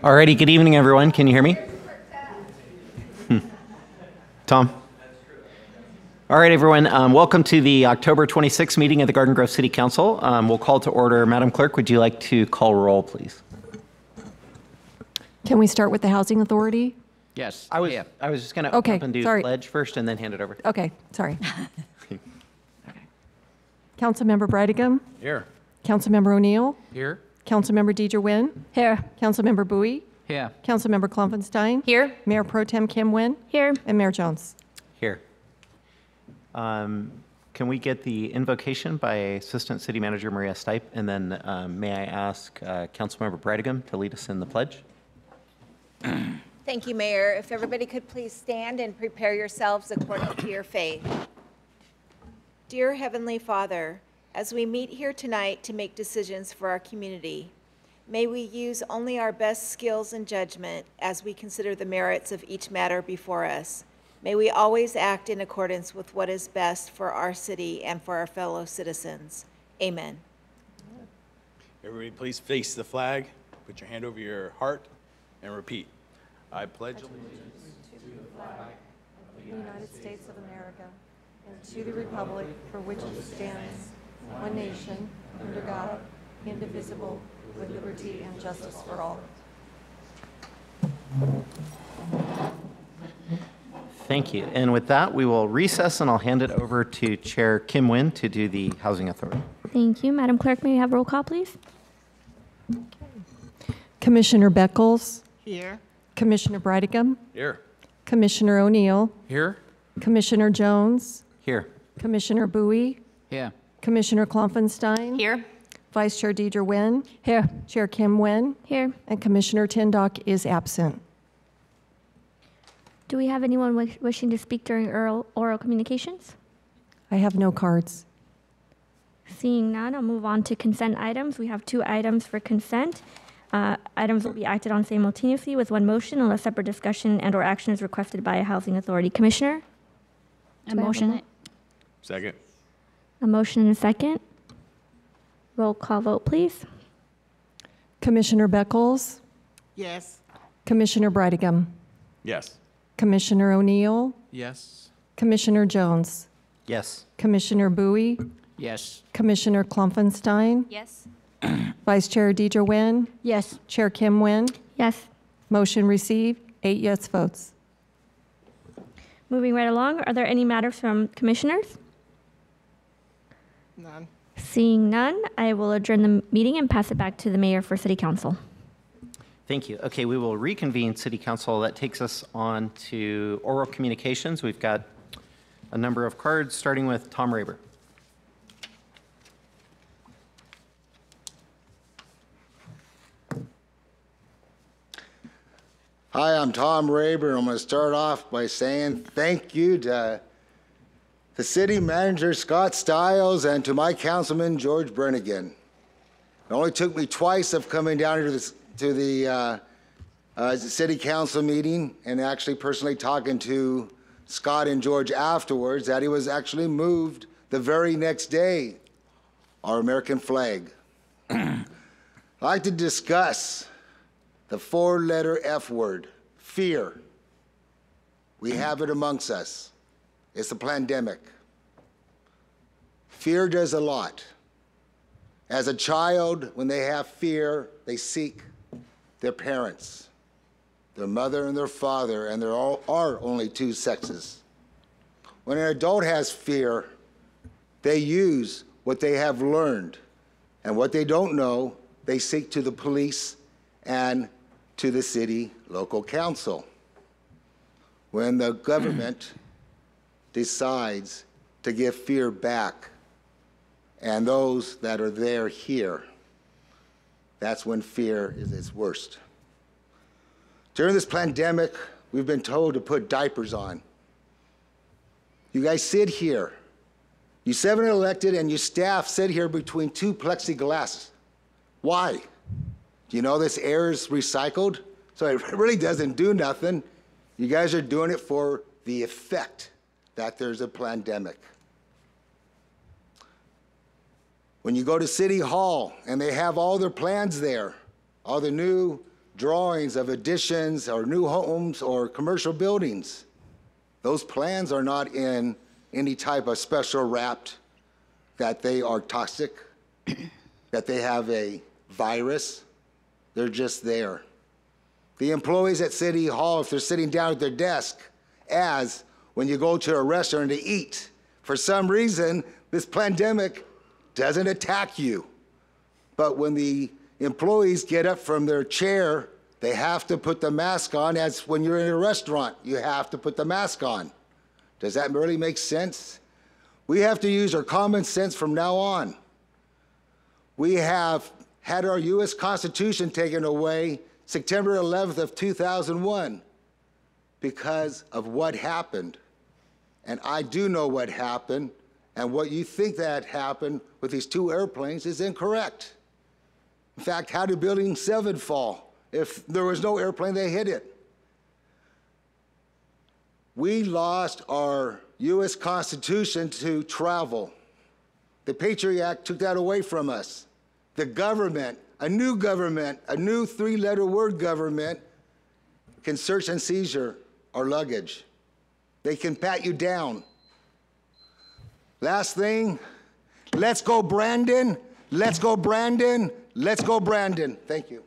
Alrighty, good evening, everyone. Can you hear me? Tom? All right, everyone. Welcome to the October 26th meeting of the Garden Grove City Council. We'll call to order. Madam Clerk, would you like to call roll, please? Can we start with the Housing Authority? Yes. I was just going to Okay, open and do sorry. pledge first and then hand it over. Okay, sorry. Okay. Councilmember Breitigam? Here. Councilmember O'Neill? Here. Councilmember Deidre Nguyen? Here. Councilmember Bowie? Here. Councilmember Klopfenstein? Here. Mayor Pro Tem Kim Nguyen? Here. And Mayor Jones. Here. Can we get the invocation by Assistant City Manager Maria Stipe? And then may I ask Councilmember Breitigam to lead us in the pledge? Thank you, Mayor. If everybody could please stand and prepare yourselves according to your faith. Dear Heavenly Father, as we meet here tonight to make decisions for our community, may we use only our best skills and judgment as we consider the merits of each matter before us. May we always act in accordance with what is best for our city and for our fellow citizens. Amen. Everybody please face the flag, put your hand over your heart, and repeat. I pledge allegiance to the flag of the United States of America and to the republic for which it stands, one nation, under God, indivisible, with liberty and justice for all. Thank you. And with that, we will recess and I'll hand it over to Chair Kim Nguyen to do the Housing Authority. Thank you. Madam Clerk, may we have roll call, please? Commissioner Beckles? Here. Commissioner Breitigam? here. Commissioner O'Neill? Here. Commissioner Jones? Here. Commissioner Bowie? Here. Commissioner Klopfenstein? Here. Vice Chair Deidre Nguyen? Here. Chair Kim Nguyen? Here. And Commissioner Tindock is absent. Do we have anyone wishing to speak during oral communications? I have no cards. Seeing none, I'll move on to consent items. We have 2 items for consent. Items will be acted on simultaneously with one motion unless separate discussion and/or action is requested by a housing authority. Commissioner? I motion it. Second. A motion and a second. Roll call vote, please. Commissioner Beckles? Yes. Commissioner Breitigam? Yes. Commissioner O'Neill? Yes. Commissioner Jones? Yes. Commissioner Bowie? Yes. Commissioner Klopfenstein? Yes. Vice Chair Deidre Nguyen? Yes. Chair Kim Nguyen? Yes. Motion received, 8 yes votes. Moving right along, are there any matters from commissioners? None. Seeing none, I will adjourn the meeting and pass it back to the mayor for city council. Thank you. Okay, we will reconvene City Council. That takes us on to oral communications. We've got a number of cards, starting with Tom Raber. Hi, I'm Tom Raber. I'm going to start off by saying thank you to the city manager, Scott Stiles, and to my councilman, George Brennigan. It only took me twice of coming down here to the city council meeting and actually personally talking to Scott and George afterwards that he was actually moved the very next day, our American flag. I'd like to discuss the 4-letter F word, fear. We have it amongst us. It's a pandemic. Fear does a lot. As a child, when they have fear, they seek their parents, their mother and their father, and there are only 2 sexes. When an adult has fear, they use what they have learned, and what they don't know, they seek to the police and to the city local council. When the government decides to give fear back and those that are there here, that's when fear is its worst. During this pandemic, we've been told to put diapers on. You guys sit here. You 7 elected and you staff sit here between 2 plexiglass. Why? Do you know this air is recycled? So it really doesn't do nothing. You guys are doing it for the effect that there's a pandemic. When you go to City Hall and they have all their plans there, all the new drawings of additions or new homes or commercial buildings. Those plans are not in any type of special wrapped that they are toxic, that they have a virus. They're just there. The employees at City Hall, if they're sitting down at their desk, as when you go to a restaurant to eat, for some reason, this pandemic doesn't attack you. But when the employees get up from their chair, they have to put the mask on, as when you're in a restaurant, you have to put the mask on. Does that really make sense? We have to use our common sense from now on. We have had our U.S. Constitution taken away September 11th of 2001 because of what happened. And I do know what happened, and what you think that happened with these two airplanes is incorrect. In fact, how did Building 7 fall? If there was no airplane, they hit it. We lost our U.S. Constitution to travel. The Patriot Act took that away from us. The government, a new 3-letter word government, can search and seizure our luggage. They can pat you down. Last thing, let's go Brandon, let's go Brandon, let's go Brandon. Thank you.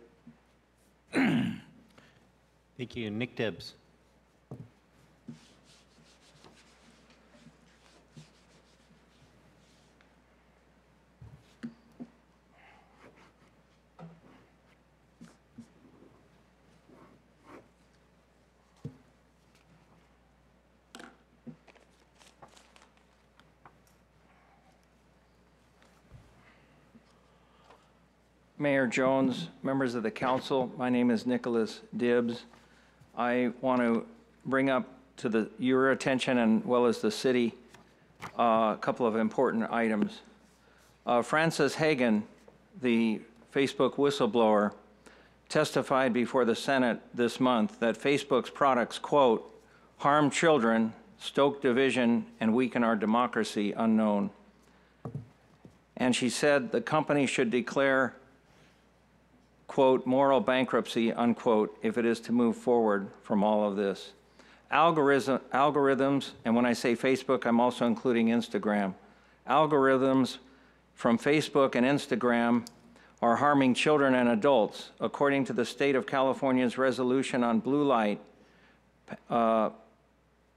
Thank you. Nick Dibbs. Mayor Jones, members of the council, my name is Nicholas Dibbs. I want to bring up to your attention, and well as the city, a couple of important items. Frances Hagan, the Facebook whistleblower, testified before the Senate this month that Facebook's products, quote, harm children, stoke division, and weaken our democracy, unknown. And she said the company should declare, quote, moral bankruptcy, unquote, if it is to move forward from all of this. Algorithms, and when I say Facebook, I'm also including Instagram. Algorithms from Facebook and Instagram are harming children and adults, according to the state of California's resolution on blue light,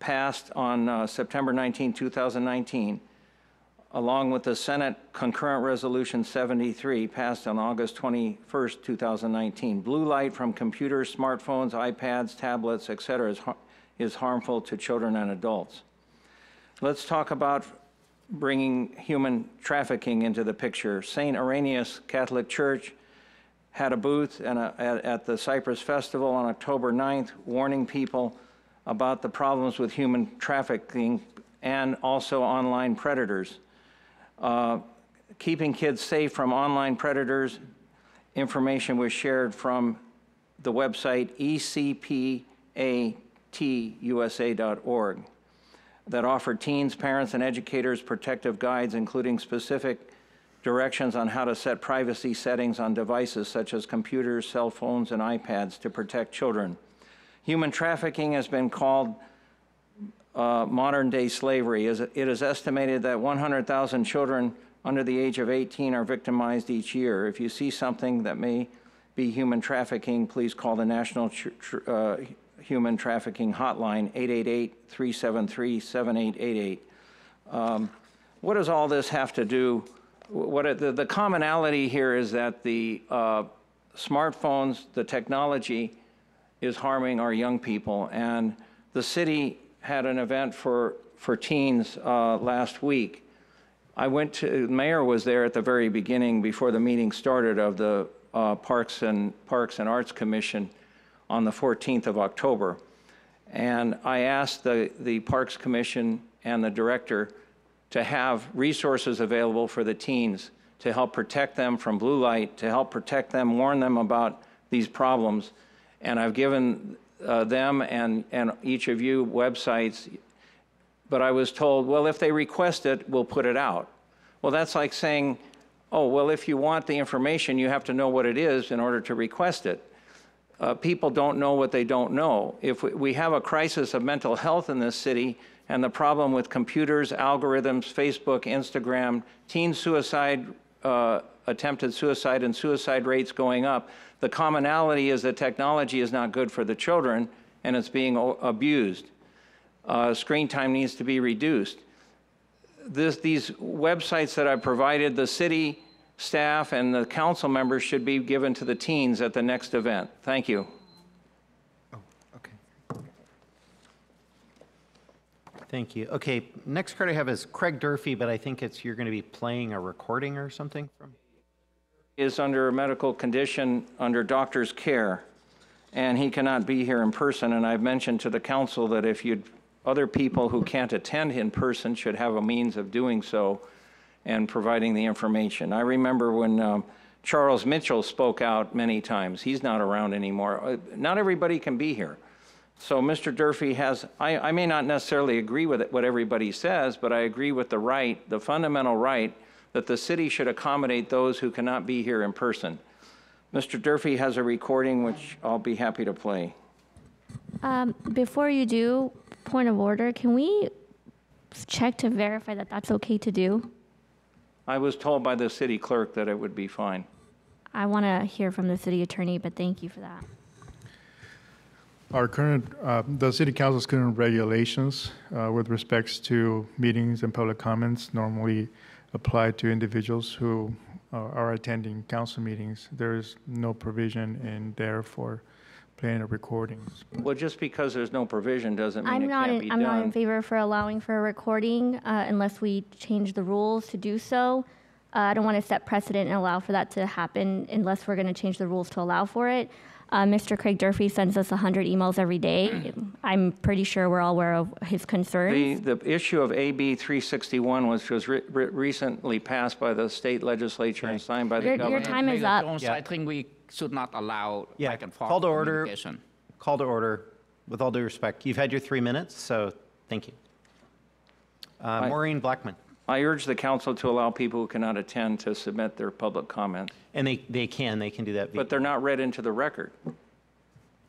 passed on September 19, 2019, along with the Senate Concurrent Resolution 73, passed on August 21, 2019. Blue light from computers, smartphones, iPads, tablets, etc. is harmful to children and adults. Let's talk about bringing human trafficking into the picture. St. Irenaeus Catholic Church had a booth at the Cypress Festival on October 9th, warning people about the problems with human trafficking and also online predators. Keeping kids safe from online predators, information was shared from the website ecpatusa.org that offered teens, parents, and educators protective guides, including specific directions on how to set privacy settings on devices such as computers, cell phones, and iPads to protect children. Human trafficking has been called modern-day slavery. It is estimated that 100,000 children under the age of 18 are victimized each year. If you see something that may be human trafficking, please call the National Human Trafficking Hotline, 888-373-7888. What does all this have to do? The commonality here is that the smartphones, the technology, is harming our young people, and the city had an event for teens last week. The mayor was there at the very beginning before the meeting started of the Parks and Arts Commission on the 14th of October. And I asked the Parks Commission and the director to have resources available for the teens to help protect them from blue light, to help protect them, warn them about these problems. And I've given them and each of you websites, but I was told, well, if they request it, we'll put it out. Well, that's like saying, oh, well, if you want the information, you have to know what it is in order to request it. people don't know what they don't know. If we have a crisis of mental health in this city, and the problem with computers, algorithms, Facebook, Instagram, teen suicide, attempted suicide, and suicide rates going up, the commonality is that technology is not good for the children, and it's being abused. Screen time needs to be reduced. These websites that I provided, the city staff and the council members should be given to the teens at the next event. Thank you. Oh, okay. Thank you. Okay, next card I have is Craig Durfee, but I think you're going to be playing a recording or something from? Is under a medical condition under doctor's care, and he cannot be here in person. And I've mentioned to the council that if other people who can't attend in person should have a means of doing so and providing the information. I remember when Charles Mitchell spoke out many times. He's not around anymore. Not everybody can be here. So Mr. Durfee has, I may not necessarily agree with what everybody says, but I agree with the fundamental right that the city should accommodate those who cannot be here in person. Mr. Durfee has a recording which I'll be happy to play. Before you do, point of order, can we check to verify that that's okay to do? I was told by the city clerk that it would be fine. I want to hear from the city attorney, but thank you for that. Our current, the City Council's current regulations with respects to meetings and public comments normally apply to individuals who are attending council meetings. There is no provision in there for playing of recordings. Well, just because there's no provision doesn't mean it can't be done. I'm not in favor for allowing for a recording unless we change the rules to do so. I don't want to set precedent and allow for that to happen unless we're going to change the rules to allow for it. Mr. Craig Durfee sends us 100 emails every day. I'm pretty sure we're all aware of his concerns. The issue of AB 361 was recently passed by the state legislature and signed by the governor. Your time is up. I think we should not allow back and forth Call to order. communication. Call to order. With all due respect, you've had your 3 minutes, so thank you. Maureen Blackman. I urge the council to allow people who cannot attend to submit their public comments. And they can do that. But they're not read into the record.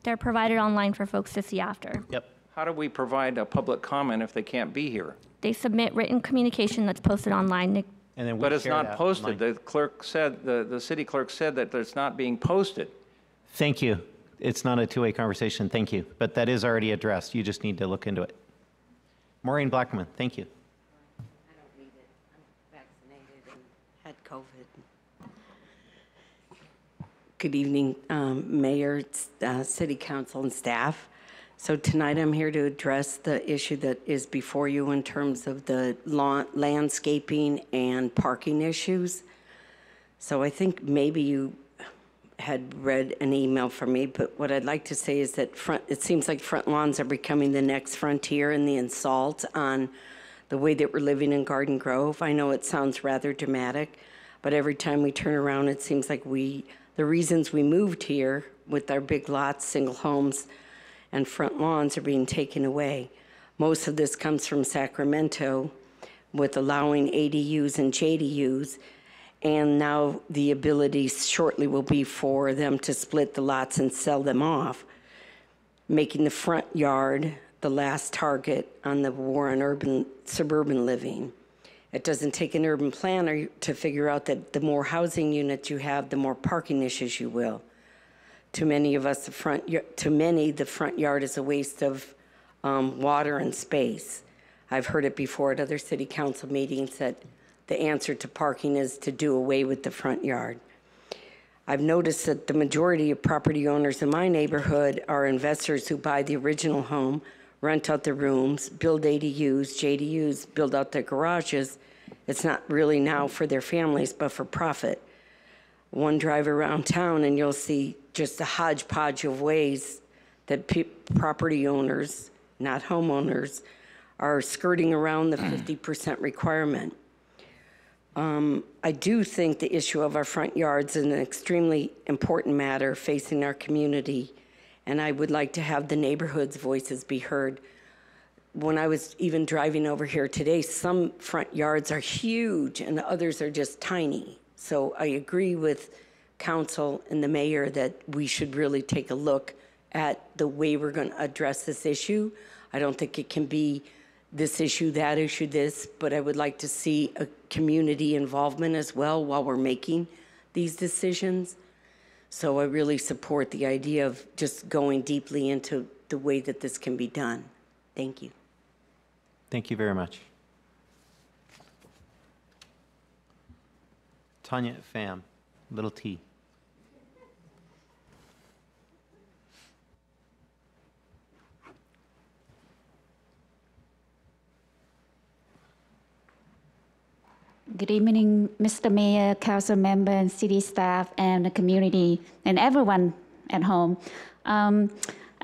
They're provided online for folks to see after. Yep. How do we provide a public comment if they can't be here? They submit written communication that's posted online. And then we But it's share not that posted. online. The clerk said, the city clerk said that it's not being posted. Thank you. It's not a two-way conversation. Thank you. But that is already addressed. You just need to look into it. Maureen Blackman, thank you. I don't need it. I'm vaccinated and had COVID. Good evening, Mayor, City Council, and staff. So tonight I'm here to address the issue that is before you in terms of the landscaping and parking issues. So I think maybe you had read an email from me, but what I'd like to say is that it seems like front lawns are becoming the next frontier in the assault on the way that we're living in Garden Grove. I know it sounds rather dramatic, but every time we turn around, it seems like the reasons we moved here with our big lots, single homes, and front lawns are being taken away. Most of this comes from Sacramento with allowing ADUs and JDUs, and now the ability shortly will be for them to split the lots and sell them off, making the front yard the last target on the war on suburban living. It doesn't take an urban planner to figure out that the more housing units you have, the more parking issues you will. To many of us, the front yard is a waste of water and space. I've heard it before at other city council meetings that the answer to parking is to do away with the front yard. I've noticed that the majority of property owners in my neighborhood are investors who buy the original home, rent out the rooms, build ADUs, JDUs, build out their garages. It's not really now for their families, but for profit. One drive around town and you'll see just a hodgepodge of ways that property owners, not homeowners, are skirting around the 50% requirement. I do think the issue of our front yards is an extremely important matter facing our community, and I would like to have the neighborhood's voices be heard. When I was even driving over here today, some front yards are huge and others are just tiny. So I agree with council and the mayor that we should really take a look at the way we're going to address this issue. I don't think it can be this issue, that issue, this, but I would like to see a community involvement as well while we're making these decisions. So I really support the idea of just going deeply into the way that this can be done. Thank you. Thank you very much. Tanya Pham, little t. Good evening, Mr. Mayor, council member, and city staff, and the community, and everyone at home.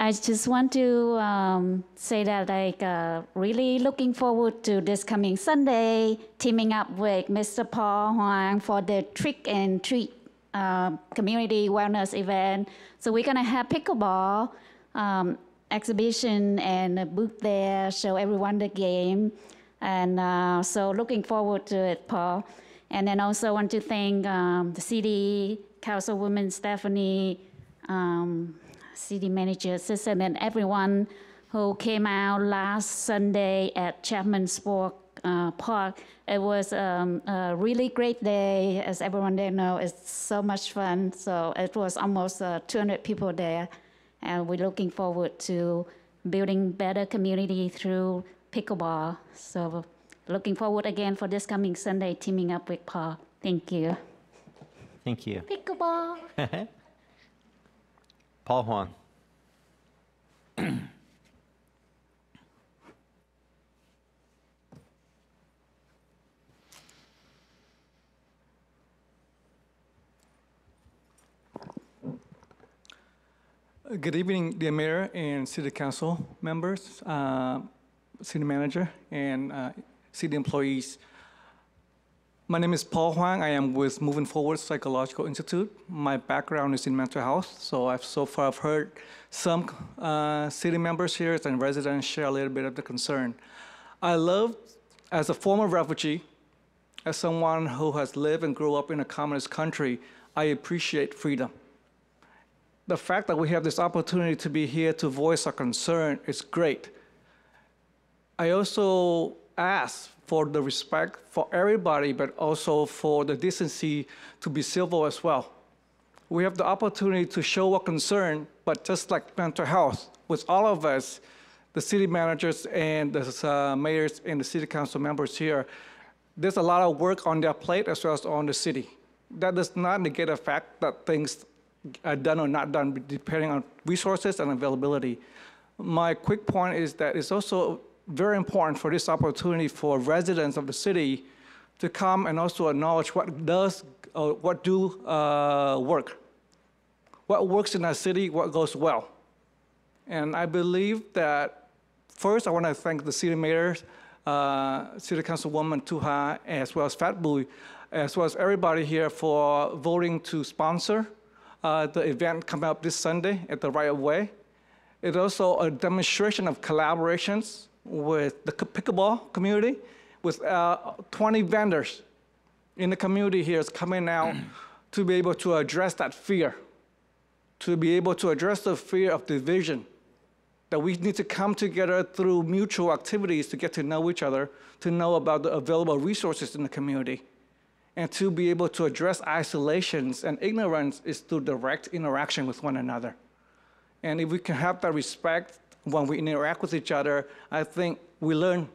I just want to say that really looking forward to this coming Sunday, teaming up with Mr. Paul Huang for the Trick and Treat community wellness event. So we're gonna have pickleball exhibition and a booth there, show everyone the game. And so looking forward to it, Paul. And then also want to thank the city councilwoman Stephanie, city manager assistant, and everyone who came out last Sunday at Chapman Sport Park. It was a really great day, as everyone there knows. It's so much fun. So it was almost 200 people there. And we're looking forward to building better community through pickleball. So looking forward again for this coming Sunday, teaming up with Paul. Thank you. Thank you. Pickleball. Paul Huang. Good evening, dear Mayor and City Council members, City Manager, and city employees. My name is Paul Huang. I am with Moving Forward Psychological Institute. My background is in mental health, so I've heard some city members here and residents share a little bit of the concern. I love, as a former refugee, as someone who has lived and grew up in a communist country, I appreciate freedom. The fact that we have this opportunity to be here to voice our concern is great. I also ask for the respect for everybody, but also for the decency to be civil as well. We have the opportunity to show our concern, but just like mental health, with all of us, the city managers and the mayors and the city council members here, there's a lot of work on their plate as well as on the city. That does not negate the fact that things are done or not done, depending on resources and availability. My quick point is that it's also very important for this opportunity for residents of the city to come and also acknowledge what work. What works in our city, what goes well. And I believe that, first, I want to thank the city mayor, City Councilwoman Tuha, as well as Fat Bui, as well as everybody here for voting to sponsor the event coming up this Sunday at the right way. It's also a demonstration of collaborations with the pickleball community, with 20 vendors in the community here is coming out to be able to address that fear, to be able to address the fear of division, that we need to come together through mutual activities to get to know each other, to know about the available resources in the community. And to be able to address isolations and ignorance is through direct interaction with one another. And if we can have that respect when we interact with each other, I think we learn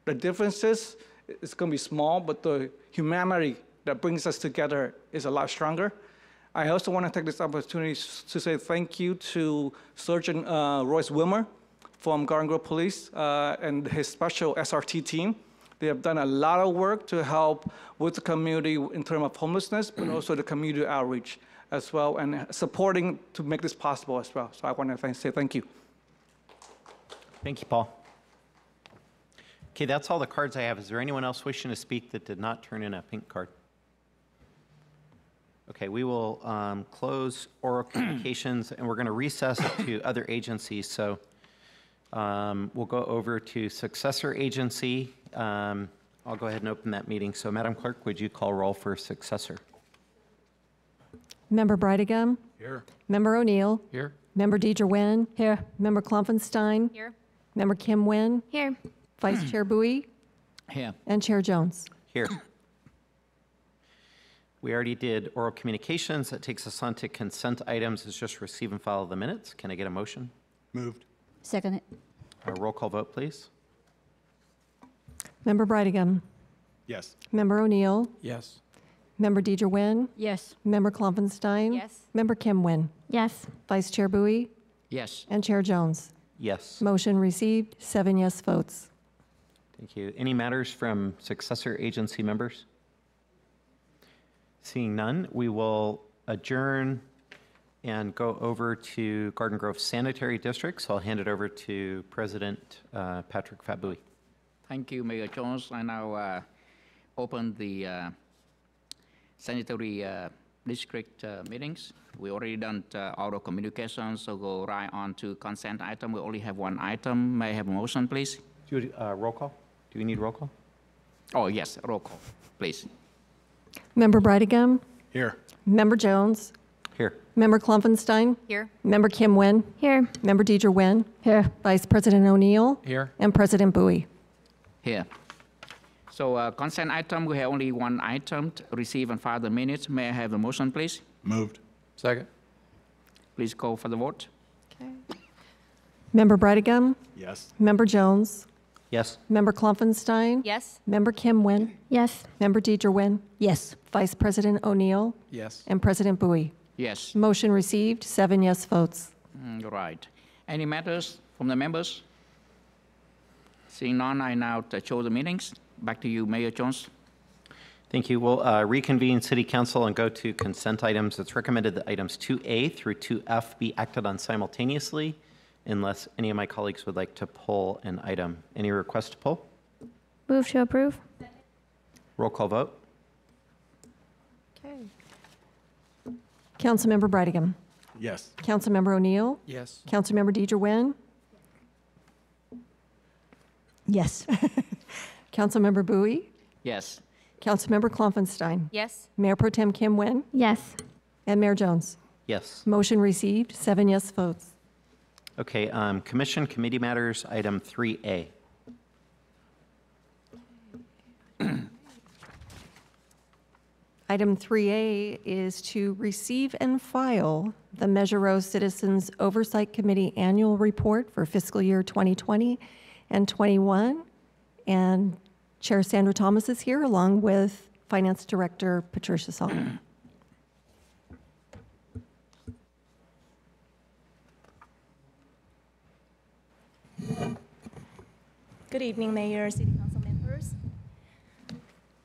the differences. It's going to be small, but the humanity that brings us together is a lot stronger. I also want to take this opportunity to say thank you to Sergeant Royce Wilmer from Garden Grove Police and his special SRT team. They have done a lot of work to help with the community in terms of homelessness, but also the community outreach as well, and supporting to make this possible as well. So I want to say thank you. Thank you, Paul. Okay, that's all the cards I have. Is there anyone else wishing to speak that did not turn in a pink card? Okay, we will close oral communications, and we're going to recess to other agencies. So we'll go over to successor agency. I'll go ahead and open that meeting. So Madam Clerk, would you call roll for successor? Member Brightigam. Here. Member O'Neill. Here. Member Deidre Nguyen. Here. Member Klopfenstein. Here. Member Kim Nguyen. Here. Vice Chair Bowie. Here. And Chair Jones. Here. We already did oral communications. That takes us on to consent items. It's just receive and file the minutes. Can I get a motion? Moved. Second it. A roll call vote, please. Member Brightigam. Yes. Member O'Neill. Yes. Member Deidre Nguyen. Yes. Member Klopfenstein. Yes. Member Kim Nguyen. Yes. Vice Chair Bowie. Yes. And Chair Jones. Yes. Motion received, 7 yes votes. Thank you. Any matters from successor agency members? Seeing none, we will adjourn and go over to Garden Grove Sanitary District. So I'll hand it over to President Patrick Fatboui. Thank you, Mayor Jones. I now open the sanitary district meetings. We already done all the communications, so go right on to consent item. We only have one item. May I have a motion, please? Do you, roll call? Do we need roll call? Oh, yes, roll call, please. Member Brightigam. Here. Member Jones. Here. Member Klopfenstein. Here. Member Kim Nguyen. Here. Member Deidre Nguyen. Here. Vice President O'Neill. Here. And President Bowie. Here. So consent item, we have only one item, receive and file the minutes. May I have a motion, please? Moved. Second. Please call for the vote. Okay. Member Brightigam. Yes. Member Jones. Yes. Member Klopfenstein. Yes. Member Kim Nguyen. Yes. Member Deidre Nguyen. Yes. Vice President O'Neill. Yes. And President Bowie. Yes. Motion received, 7 yes votes. Right. Any matters from the members? Seeing none, I now show the meetings. Back to you, Mayor Jones. Thank you. We'll reconvene City Council and go to consent items. It's recommended that items 2A through 2F be acted on simultaneously, unless any of my colleagues would like to pull an item. Any request to pull? Move to approve. Roll call vote. Okay. Councilmember Brightigam. Yes. Councilmember O'Neill. Yes. Councilmember Deidre Nguyen. Yes. Councilmember Bowie. Yes. Councilmember Klopfenstein. Yes. Mayor Pro Tem Kim Nguyen. Yes. And Mayor Jones. Yes. Motion received, 7 yes votes. Okay, commission committee matters, item 3A. Item 3A is to receive and file the Measure O Citizens Oversight Committee Annual Report for fiscal year 2020 and 21. And Chair Sandra Thomas is here, along with Finance Director Patricia Song. Good evening, Mayor, City Council members.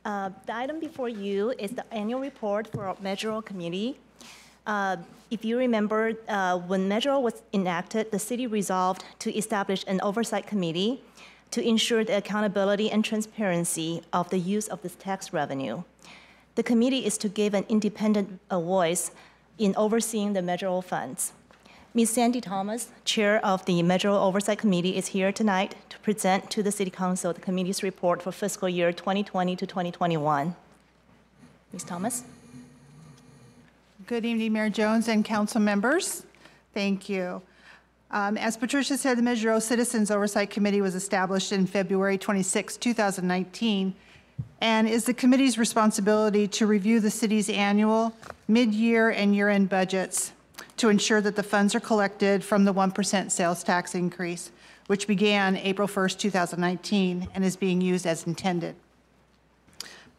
The item before you is the annual report for our Measure O committee. If you remember, when Measure O was enacted, the city resolved to establish an oversight committee to ensure the accountability and transparency of the use of this tax revenue. The committee is to give an independent voice in overseeing the Measure O funds. Ms. Sandy Thomas, Chair of the Measure O Oversight Committee, is here tonight to present to the City Council the committee's report for fiscal year 2020 to 2021. Ms. Thomas. Good evening, Mayor Jones and council members. Thank you. As Patricia said, the Measure O Citizens Oversight Committee was established in February 26, 2019, and is the committee's responsibility to review the city's annual, mid-year, and year-end budgets to ensure that the funds are collected from the 1% sales tax increase, which began April 1st, 2019, and is being used as intended.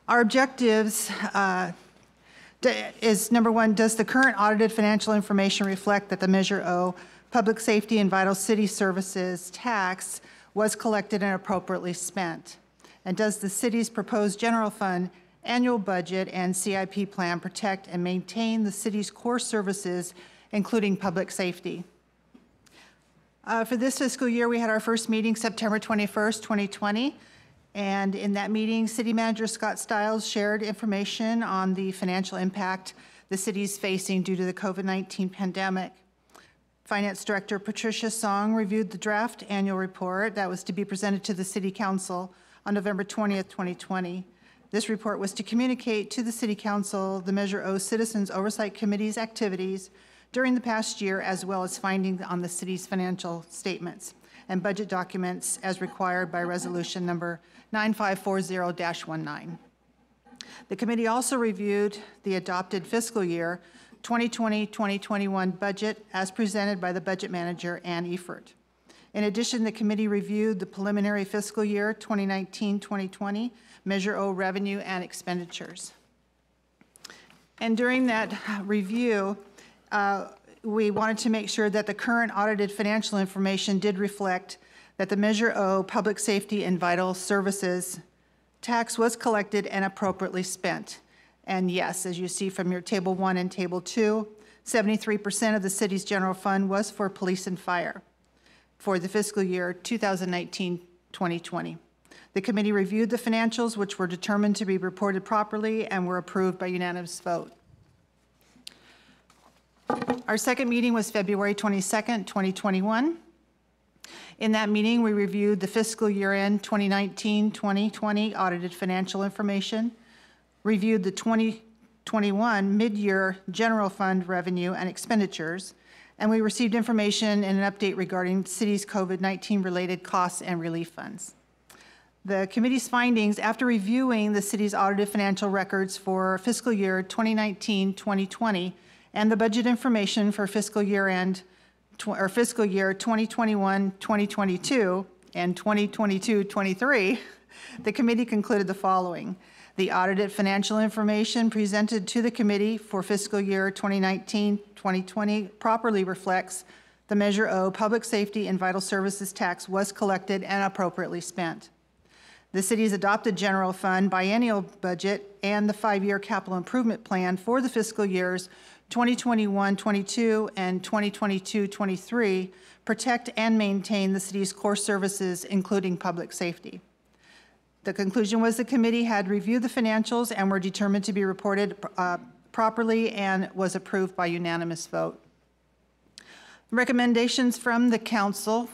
Our objectives is, number one, does the current audited financial information reflect that the Measure O Public Safety and Vital City Services tax was collected and appropriately spent? And does the city's proposed general fund annual budget and CIP plan protect and maintain the city's core services, including public safety? For this fiscal year, we had our first meeting September 21st, 2020. And in that meeting, City Manager Scott Stiles shared information on the financial impact the city is facing due to the COVID-19 pandemic. Finance Director Patricia Song reviewed the draft annual report that was to be presented to the City Council on November 20th, 2020. This report was to communicate to the City Council the Measure O Citizens Oversight Committee's activities during the past year, as well as findings on the city's financial statements and budget documents as required by Resolution Number 9540-19. The committee also reviewed the adopted fiscal year 2020-2021 budget as presented by the budget manager, Ann Efert. In addition, the committee reviewed the preliminary fiscal year 2019-2020 Measure O revenue and expenditures. And during that review, we wanted to make sure that the current audited financial information did reflect that the Measure O Public Safety and Vital Services tax was collected and appropriately spent. And yes, as you see from your Table 1 and Table 2, 73% of the city's general fund was for police and fire for the fiscal year 2019-2020. The committee reviewed the financials, which were determined to be reported properly and were approved by unanimous vote. Our second meeting was February 22nd, 2021. In that meeting, we reviewed the fiscal year-end 2019-2020 audited financial information, reviewed the 2021 mid-year general fund revenue and expenditures, and we received information and an update regarding the city's COVID-19 related costs and relief funds. The committee's findings after reviewing the city's audited financial records for fiscal year 2019-2020 and the budget information for fiscal year 2021-2022 and 2022-23, the committee concluded the following. The audited financial information presented to the committee for fiscal year 2019-2020 properly reflects the Measure O Public Safety and Vital Services tax was collected and appropriately spent. The city's adopted general fund biennial budget and the 5-year capital improvement plan for the fiscal years 2021-22 and 2022-23 protect and maintain the city's core services, including public safety. The conclusion was the committee had reviewed the financials and were determined to be reported properly and was approved by unanimous vote. Recommendations from the council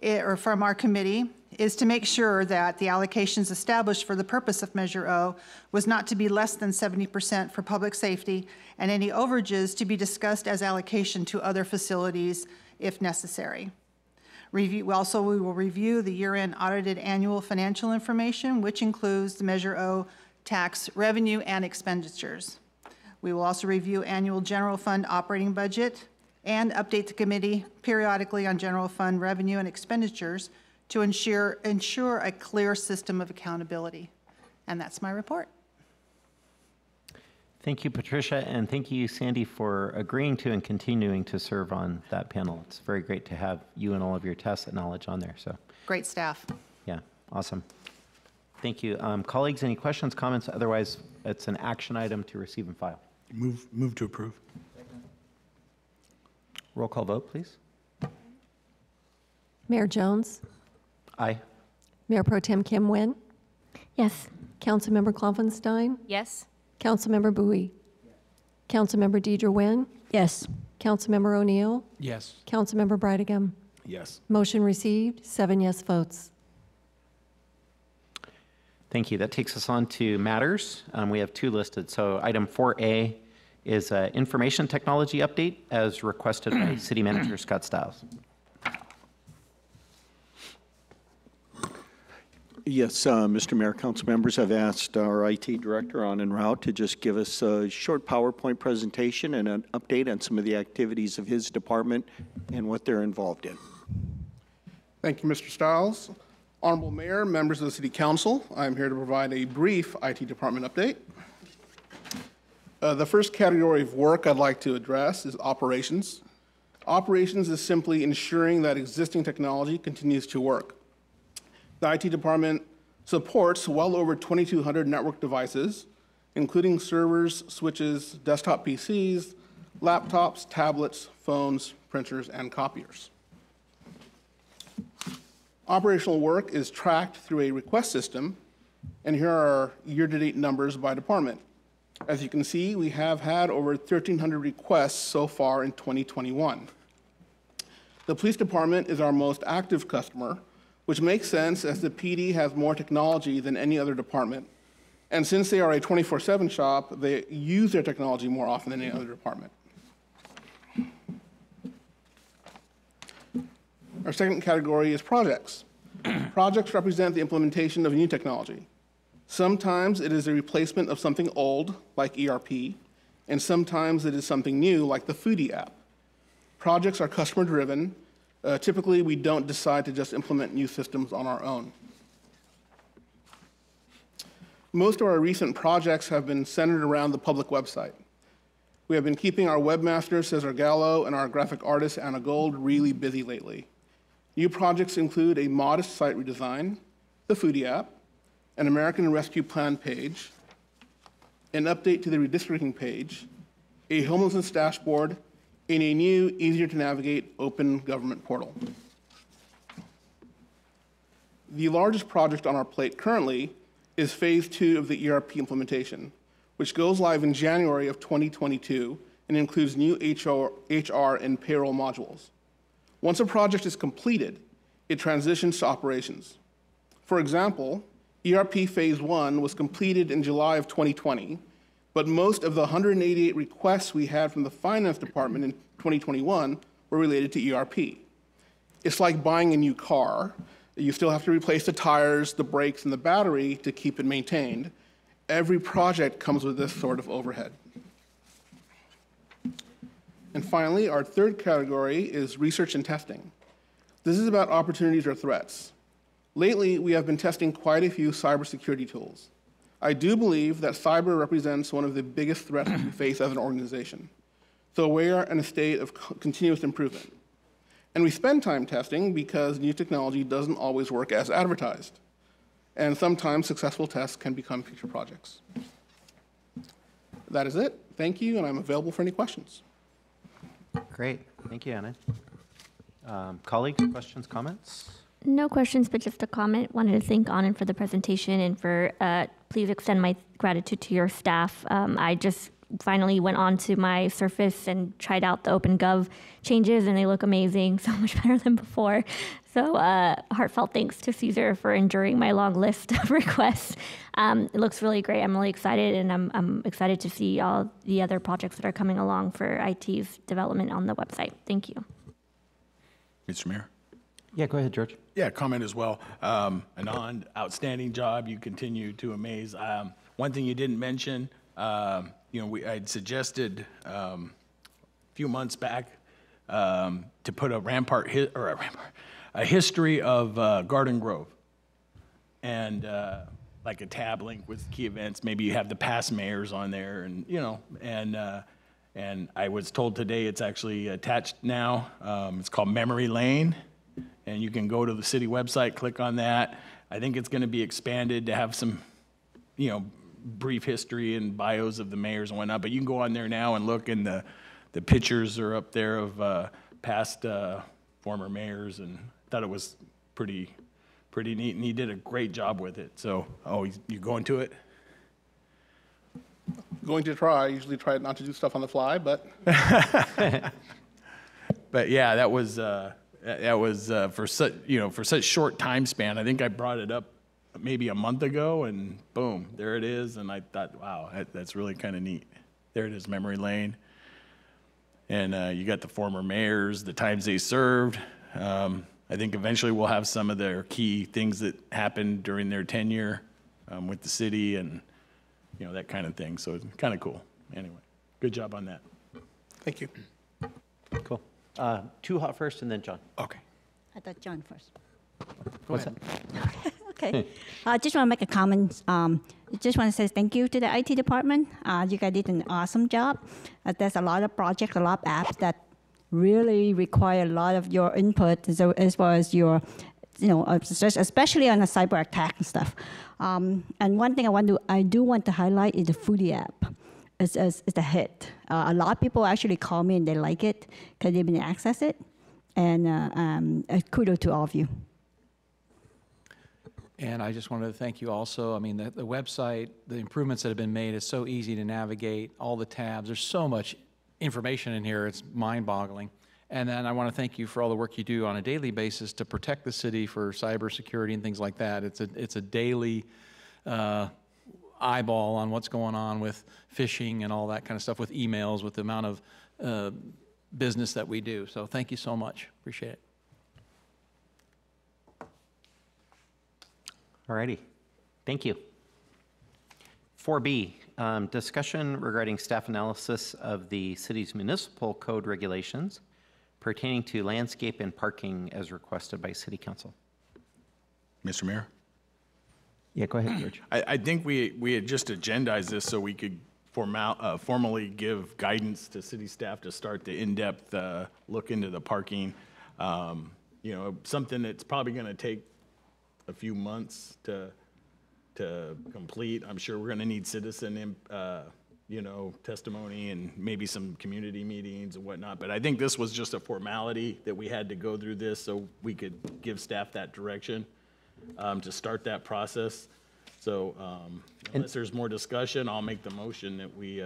or from our committee is to make sure that the allocations established for the purpose of Measure O was not to be less than 70% for public safety and any overages to be discussed as allocation to other facilities if necessary. We will review the year-end audited annual financial information, which includes the Measure O tax revenue and expenditures. We will also review annual general fund operating budget and update the committee periodically on general fund revenue and expenditures to ensure a clear system of accountability. And that's my report. Thank you, Patricia, and thank you, Sandy, for agreeing to and continuing to serve on that panel. It's very great to have you and all of your tacit knowledge on there. So great staff. Yeah, awesome. Thank you. Colleagues, any questions, comments? Otherwise, it's an action item to receive and file. Move to approve. Roll call vote, please. Mayor Jones? Aye. Mayor Pro Tem Kim Nguyen? Yes. Councilmember Klopfenstein? Yes. Councilmember Bowie? Councilmember Deidre Nguyen? Yes. Councilmember O'Neill? Yes. Councilmember Brightigam? Yes. Motion received, 7 yes votes. Thank you. That takes us on to matters. We have 2 listed. So item 4A is information technology update as requested by City Manager Scott Stiles. Yes, Mr. Mayor, council members, I've asked our IT director on en route to just give us a short PowerPoint presentation and an update on some of the activities of his department and what they're involved in. Thank you, Mr. Stiles. Honorable Mayor, members of the City Council, I'm here to provide a brief IT department update. The first category of work I'd like to address is operations. Operations is simply ensuring that existing technology continues to work. The IT department supports well over 2,200 network devices, including servers, switches, desktop PCs, laptops, tablets, phones, printers, and copiers. Operational work is tracked through a request system, and here are our year-to-date numbers by department. As you can see, we have had over 1,300 requests so far in 2021. The police department is our most active customer, which makes sense as the PD has more technology than any other department, And since they are a 24/7 shop, they use their technology more often than any other department. Our second category is projects. Projects represent the implementation of new technology. Sometimes it is a replacement of something old, like ERP, and sometimes it is something new, like the Foodie app. Projects are customer-driven. Typically, we don't decide to just implement new systems on our own. Most of our recent projects have been centered around the public website. We have been keeping our webmaster, Cesar Gallo, and our graphic artist, Anna Gold, really busy lately. New projects include a modest site redesign, the Foodie app, an American Rescue Plan page, an update to the redistricting page, a homelessness dashboard, and a new, easier-to-navigate open government portal. The largest project on our plate currently is Phase 2 of the ERP implementation, which goes live in January of 2022 and includes new HR and payroll modules. Once a project is completed, it transitions to operations. For example, ERP Phase 1 was completed in July of 2020, but most of the 188 requests we had from the finance department in 2021 were related to ERP. It's like buying a new car. You still have to replace the tires, the brakes, and the battery to keep it maintained. Every project comes with this sort of overhead. And finally, our third category is research and testing. This is about opportunities or threats. Lately, we have been testing quite a few cybersecurity tools. I do believe that cyber represents one of the biggest threats we face as an organization. So we are in a state of continuous improvement. And we spend time testing because new technology doesn't always work as advertised. And sometimes successful tests can become future projects. That is it. Thank you, and I'm available for any questions. Great. Thank you, Anna. Colleagues, questions, comments? No questions, but just a comment. Wanted to thank Anand for the presentation and for please extend my gratitude to your staff. I just finally went on to my Surface and tried out the OpenGov changes, and they look amazing, so much better than before. So heartfelt thanks to Caesar for enduring my long list of requests. It looks really great. I'm really excited, and I'm excited to see all the other projects that are coming along for IT's development on the website. Thank you. Mr. Mayor? Yeah, go ahead, George. Yeah, comment as well. Anand, outstanding job. You continue to amaze. One thing you didn't mention, I'd suggested a few months back to put a history of Garden Grove, and like a tab link with key events. Maybe you have the past mayors on there, and I was told today it's actually attached now. It's called Memory Lane, and you can go to the city website, click on that. I think it's going to be expanded to have some, brief history and bios of the mayors and whatnot, but you can go on there now and look, and the pictures are up there of past former mayors, and I thought it was pretty neat, and he did a great job with it. So, you going to it? Going to try. I usually try not to do stuff on the fly, but. But yeah, that was for such short time span. I think I brought it up maybe a month ago, and boom, there it is. And I thought, wow, that's really kind of neat. There it is, Memory Lane. And you got the former mayors, the times they served. I think eventually we'll have some of their key things that happened during their tenure with the city, and that kind of thing. So it's kind of cool. Anyway, good job on that. Thank you. Cool. Tuha first, and then John. Okay. I thought John first. What's that? Okay. I just want to make a comment. Just want to say thank you to the IT department. You guys did an awesome job. There's a lot of projects, a lot of apps that really require a lot of your input, so as well as your, especially on the cyber attack and stuff. And one thing I do want to highlight is the Foodie app. It's a hit. A lot of people actually call me and they like it because they've been able to access it. And kudos to all of you. And I just wanted to thank you also. I mean, the website, the improvements that have been made, is so easy to navigate, all the tabs. There's so much information in here, it's mind-boggling. And then I want to thank you for all the work you do on a daily basis to protect the city for cybersecurity and things like that. It's a daily, eyeball on what's going on with phishing and all that kind of stuff, with emails, with the amount of business that we do. So thank you so much. Appreciate it. All righty. Thank you. 4B, discussion regarding staff analysis of the city's municipal code regulations pertaining to landscape and parking as requested by City Council. Mr. Mayor? Yeah, go ahead, George. I think we had just agendized this so we could formally give guidance to city staff to start the in-depth look into the parking. You know, something that's probably going to take a few months to complete. I'm sure we're going to need citizen, you know, testimony and maybe some community meetings and whatnot. But I think this was just a formality that we had to go through this so we could give staff that direction to start that process. So unless there's more discussion, I'll make the motion that we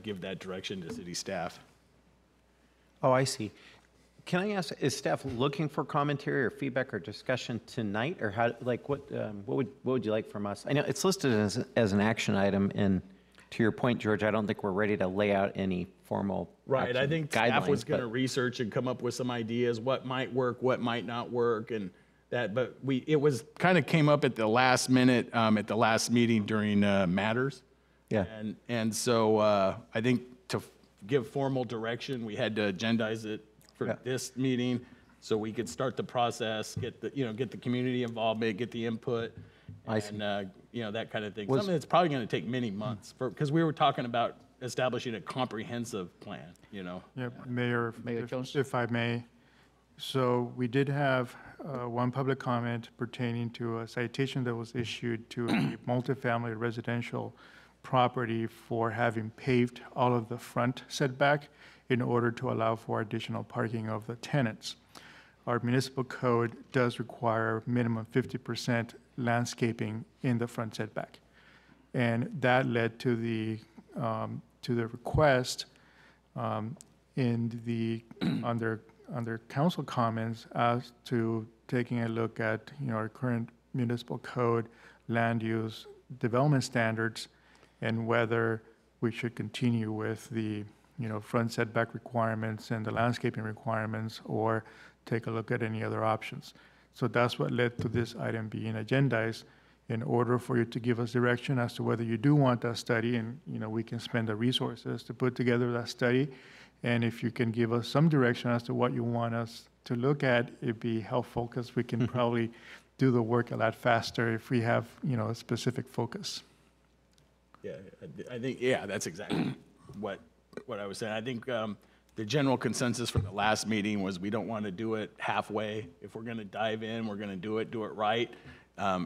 give that direction to city staff. Oh, I see. Can I ask, is staff looking for commentary or feedback or discussion tonight, or how? Like, what would you like from us? I know it's listed as an action item, and to your point, George, I don't think we're ready to lay out any formal right. I think staff was going to but research and come up with some ideas, what might work, what might not work, and that. But it was kind of came up at the last minute at the last meeting during matters. Yeah. And so I think to give formal direction, we had to agendize it for this meeting, so we could start the process, get the community involvement, get the input, and you know, that kind of thing. Something that's probably going to take many months, because we were talking about establishing a comprehensive plan. You know. Yeah, Mayor, if I may. So we did have one public comment pertaining to a citation that was issued to a multifamily residential property for having paved all of the front setback in order to allow for additional parking of the tenants. Our municipal code does require minimum 50% landscaping in the front setback. And that led to the request in the under council comments as to taking a look at our current municipal code, land use development standards, and whether we should continue with the front setback requirements and the landscaping requirements, or take a look at any other options. So that's what led to this item being agendized, in order for you to give us direction as to whether you do want that study, and we can spend the resources to put together that study. And if you can give us some direction as to what you want us to look at, it'd be helpful, because we can probably do the work a lot faster if we have a specific focus. Yeah, I think that's exactly what I was saying. I think the general consensus from the last meeting was we don't want to do it halfway. If we're going to dive in, we're going to do it right.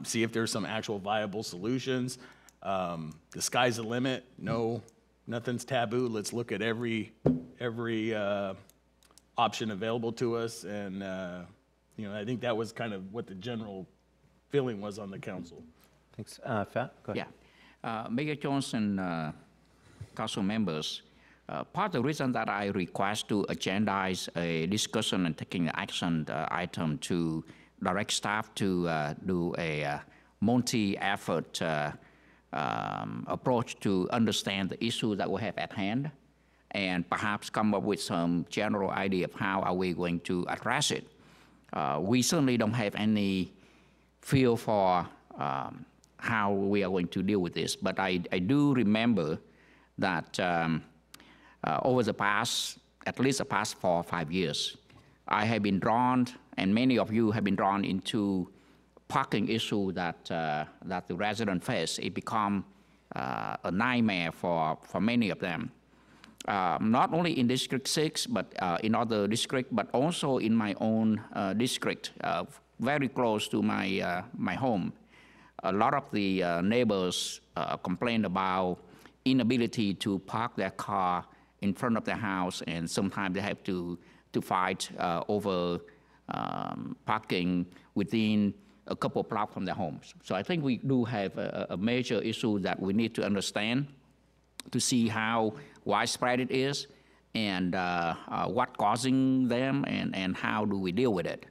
See if there's some actual viable solutions. The sky's the limit. No, nothing's taboo. Let's look at every option available to us. And I think that was kind of what the general feeling was on the council. Thanks. Fat, go ahead. Yeah. Mayor Johnson, council members, part of the reason that I request to agendize a discussion and taking an action item to direct staff to do a multi-effort approach to understand the issue that we have at hand, and perhaps come up with some general idea of how are we going to address it. We certainly don't have any feel for how we are going to deal with this, but I do remember that over the past, at least the past 4 or 5 years, I have been drawn, and many of you have been drawn into parking issue that the residents face. It become a nightmare for many of them. Not only in District 6, but in other districts, but also in my own district, very close to my home. A lot of the neighbors complain about inability to park their car in front of their house, and sometimes they have to fight over parking within a couple of blocks from their homes. So I think we do have a major issue that we need to understand to see how widespread it is, and what causing them, and how do we deal with it.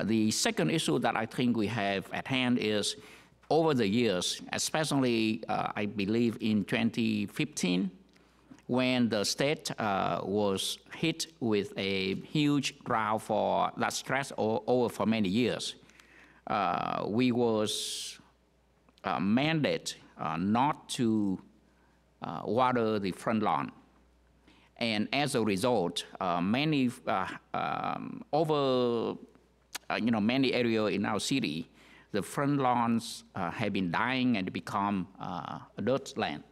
The second issue that I think we have at hand is over the years, especially I believe in 2015, when the state was hit with a huge drought for that stretched over for many years, we was mandated not to water the front lawn. And as a result, many many areas in our city, the front lawns have been dying and become a dirt land.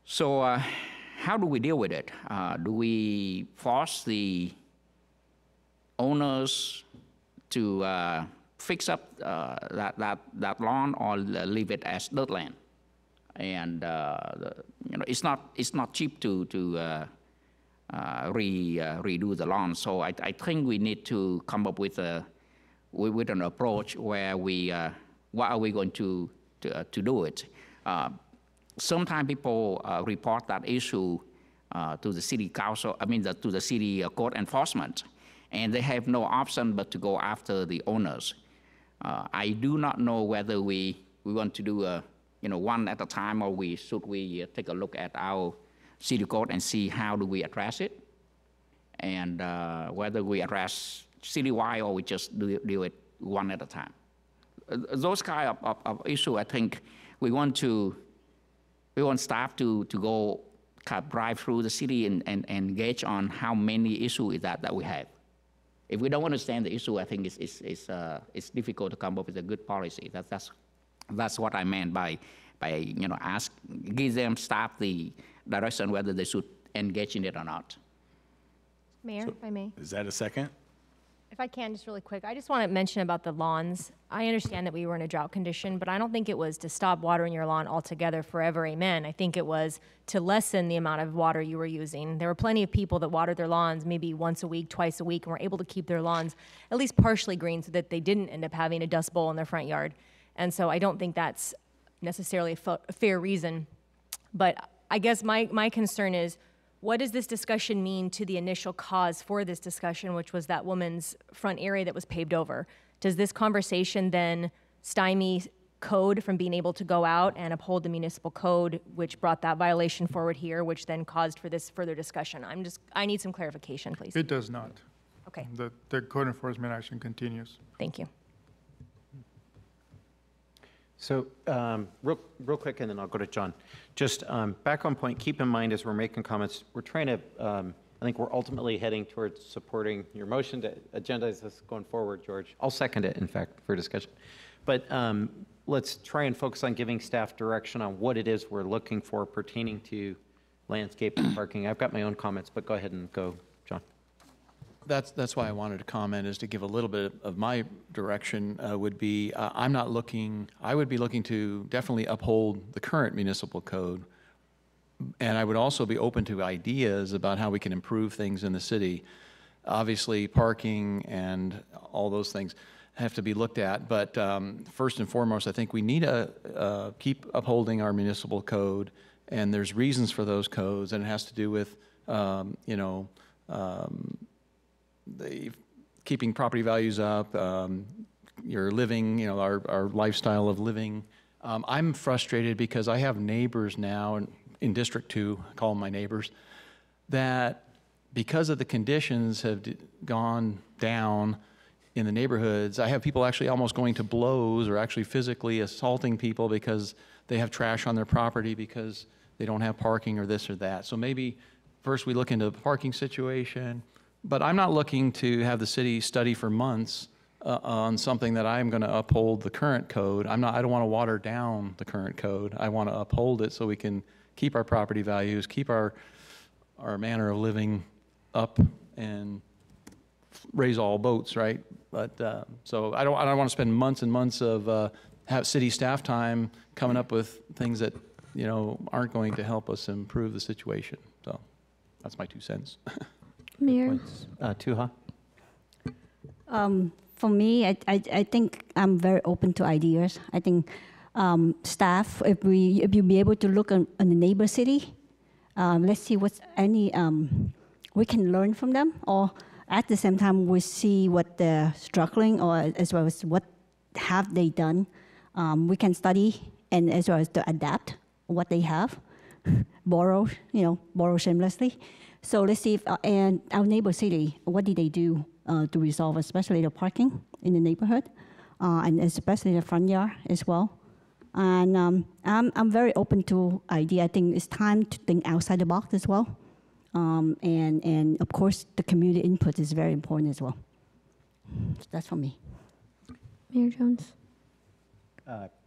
So how do we deal with it? Do we force the owners to fix up that lawn, or leave it as dirt land? And it's not cheap to redo the lawn. So I think we need to come up with an approach where what are we going to do it? Sometimes people report that issue to the city council, to the city code enforcement, and they have no option but to go after the owners. I do not know whether we want to do one at a time, or should we take a look at our city code and see how do we address it, and whether we address citywide or we just do it one at a time. Those kind of issue, I think we want staff to go kind of drive through the city and gauge on how many issues that we have. If we don't understand the issue, I think it's difficult to come up with a good policy. That's what I meant by give them staff the direction whether they should engage in it or not. Mayor, if I may. Is that a second? If I can, just really quick, I just want to mention about the lawns. I understand that we were in a drought condition, but I don't think it was to stop watering your lawn altogether forever, amen. I think it was to lessen the amount of water you were using. There were plenty of people that watered their lawns maybe once a week, twice a week, and were able to keep their lawns at least partially green so that they didn't end up having a dust bowl in their front yard. And so I don't think that's necessarily a fair reason. But I guess my concern is, what does this discussion mean to the initial cause for this discussion, which was that woman's front area that was paved over? Does this conversation then stymie code from being able to go out and uphold the municipal code, which brought that violation forward here, which then caused for this further discussion? I need some clarification, please. It does not. Okay. The code enforcement action continues. Thank you. So real quick, and then I'll go to John. Just back on point, keep in mind as we're making comments, we're trying to, I think we're ultimately heading towards supporting your motion to agendize this going forward, George. I'll second it, in fact, for discussion. But let's try and focus on giving staff direction on what it is we're looking for pertaining to landscape and parking. I've got my own comments, but go ahead and go, John. That's why I wanted to comment, is to give a little bit of my direction would be, I would be looking to definitely uphold the current municipal code. And I would also be open to ideas about how we can improve things in the city. Obviously, parking and all those things have to be looked at. But first and foremost, I think we need to keep upholding our municipal code. And there's reasons for those codes, and it has to do with, keeping property values up, your living, our lifestyle of living. I'm frustrated because I have neighbors now in District 2, I call them my neighbors, that because of the conditions have gone down in the neighborhoods, I have people actually almost going to blows or actually physically assaulting people because they have trash on their property because they don't have parking or this or that. So maybe first we look into the parking situation. But I'm not looking to have the city study for months on something that I'm going to uphold the current code. I don't want to water down the current code. I want to uphold it so we can keep our property values, keep our manner of living up, and raise all boats, right? But so I don't want to spend months and months of have city staff time coming up with things that aren't going to help us improve the situation. So that's my 2 cents. Mayor? Tuha? For me, I think I'm very open to ideas. I think staff, if you be able to look on the neighbor city, let's see what's we can learn from them, or at the same time we see what they're struggling, or as well as what have they done we can study and as well as to adapt what they have, borrow shamelessly. So let's see if, and our neighbor city, what did they do to resolve, especially the parking in the neighborhood, and especially the front yard as well. And I'm very open to idea. I think it's time to think outside the box as well. And of course, the community input is very important as well. So that's for me. Mayor Jones.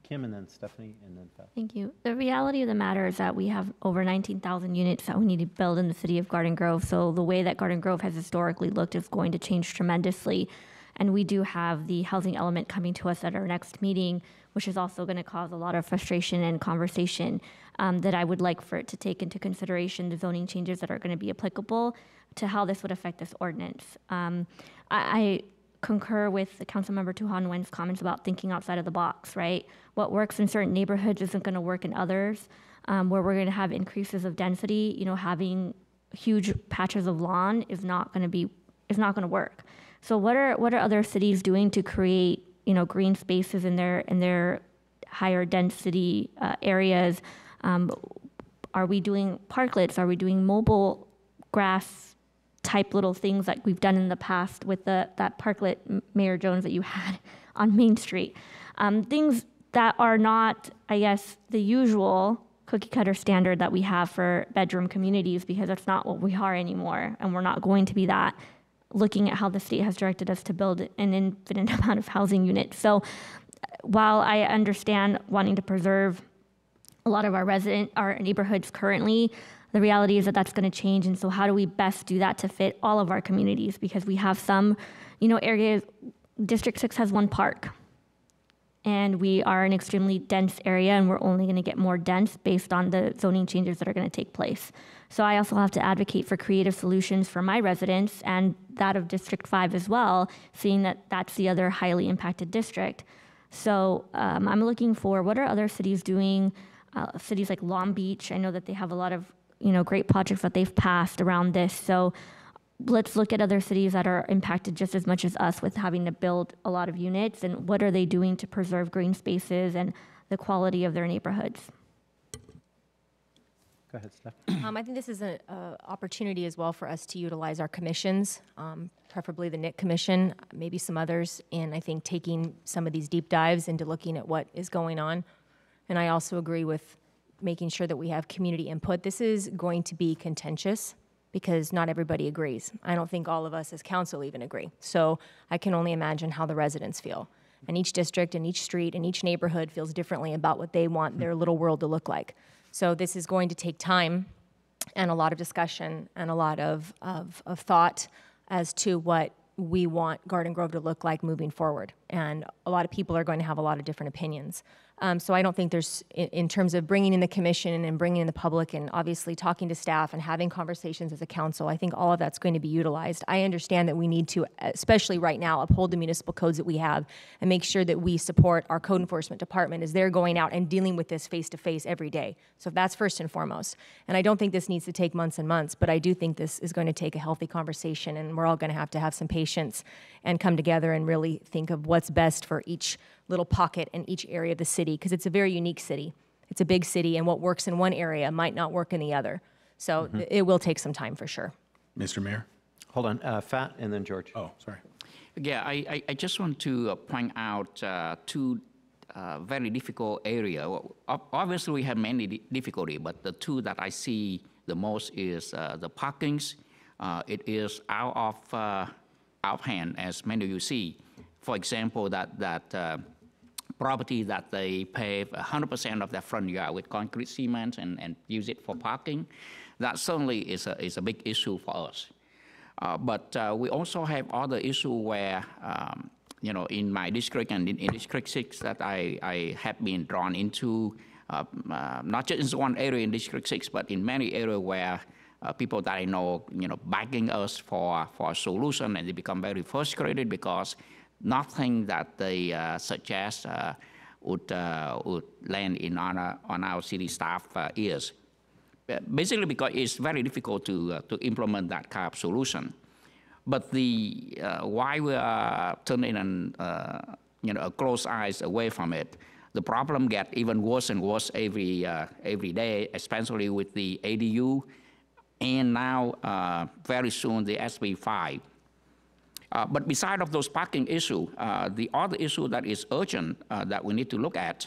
Kim, and then Stephanie, and then Pat. Thank you. The reality of the matter is that we have over 19,000 units that we need to build in the city of Garden Grove. So the way that Garden Grove has historically looked is going to change tremendously. And we do have the housing element coming to us at our next meeting, which is also going to cause a lot of frustration and conversation that I would like for it to take into consideration the zoning changes that are going to be applicable to how this would affect this ordinance. I concur with the Councilmember Tuhan Nguyen's comments about thinking outside of the box, right? What works in certain neighborhoods isn't going to work in others, where we're going to have increases of density. You know, having huge patches of lawn is not going to work. So what are other cities doing to create, you know, green spaces in their higher density areas? Are we doing parklets? Are we doing mobile grass type little things like we've done in the past with that parklet, Mayor Jones, that you had on Main Street? Things that are not, I guess, the usual cookie cutter standard that we have for bedroom communities, because that's not what we are anymore, and we're not going to be that, looking at how the state has directed us to build an infinite amount of housing units. So while I understand wanting to preserve a lot of our neighborhoods currently, the reality is that that's going to change. And so how do we best do that to fit all of our communities? Because we have some, you know, areas, District 6 has one park, and we are an extremely dense area, and we're only going to get more dense based on the zoning changes that are going to take place. So I also have to advocate for creative solutions for my residents and that of District 5 as well, seeing that that's the other highly impacted district. So I'm looking for what are other cities doing, cities like Long Beach. I know that they have a lot of, you know, great projects that they've passed around this. So let's look at other cities that are impacted just as much as us with having to build a lot of units, and what are they doing to preserve green spaces and the quality of their neighborhoods. Go ahead, Steph. I think this is an opportunity as well for us to utilize our commissions, preferably the NIC Commission, maybe some others, in, I think, taking some of these deep dives into looking at what is going on. And I also agree with making sure that we have community input. This is going to be contentious because not everybody agrees. I don't think all of us as council even agree. So I can only imagine how the residents feel. And each district and each street and each neighborhood feels differently about what they want their little world to look like. So this is going to take time and a lot of discussion and a lot of thought as to what we want Garden Grove to look like moving forward. And a lot of people are going to have a lot of different opinions. So I don't think there's, in terms of bringing in the commission and bringing in the public and obviously talking to staff and having conversations as a council, I think all of that's going to be utilized. I understand that we need to, especially right now, uphold the municipal codes that we have and make sure that we support our code enforcement department as they're going out and dealing with this face-to-face every day. So that's first and foremost. And I don't think this needs to take months and months, but I do think this is going to take a healthy conversation, and we're all going to have some patience and come together and really think of what's best for each little pocket in each area of the city, because it's a very unique city. It's a big city, and what works in one area might not work in the other. So it will take some time for sure. Mr. Mayor? Hold on, Fat, and then George. Oh, sorry. Yeah, I just want to point out two very difficult areas. Obviously, we have many difficulty, but the two that I see the most is the parkings. It is out of hand, as many of you see. For example, that property that they pave 100% of their front yard with concrete cement and use it for parking, that certainly is a big issue for us. But we also have other issue where, you know, in my district and in District 6 that I have been drawn into, not just in one area in District 6, but in many areas where people that I know, you know, begging us for a solution, and they become very frustrated because nothing that they suggest would land on our city staff ears. Basically, because it's very difficult to implement that kind of solution. But why we are turning you know, a close eyes away from it, the problem gets even worse and worse every day, especially with the ADU, and now very soon the SB5. But beside of those parking issue, the other issue that is urgent that we need to look at,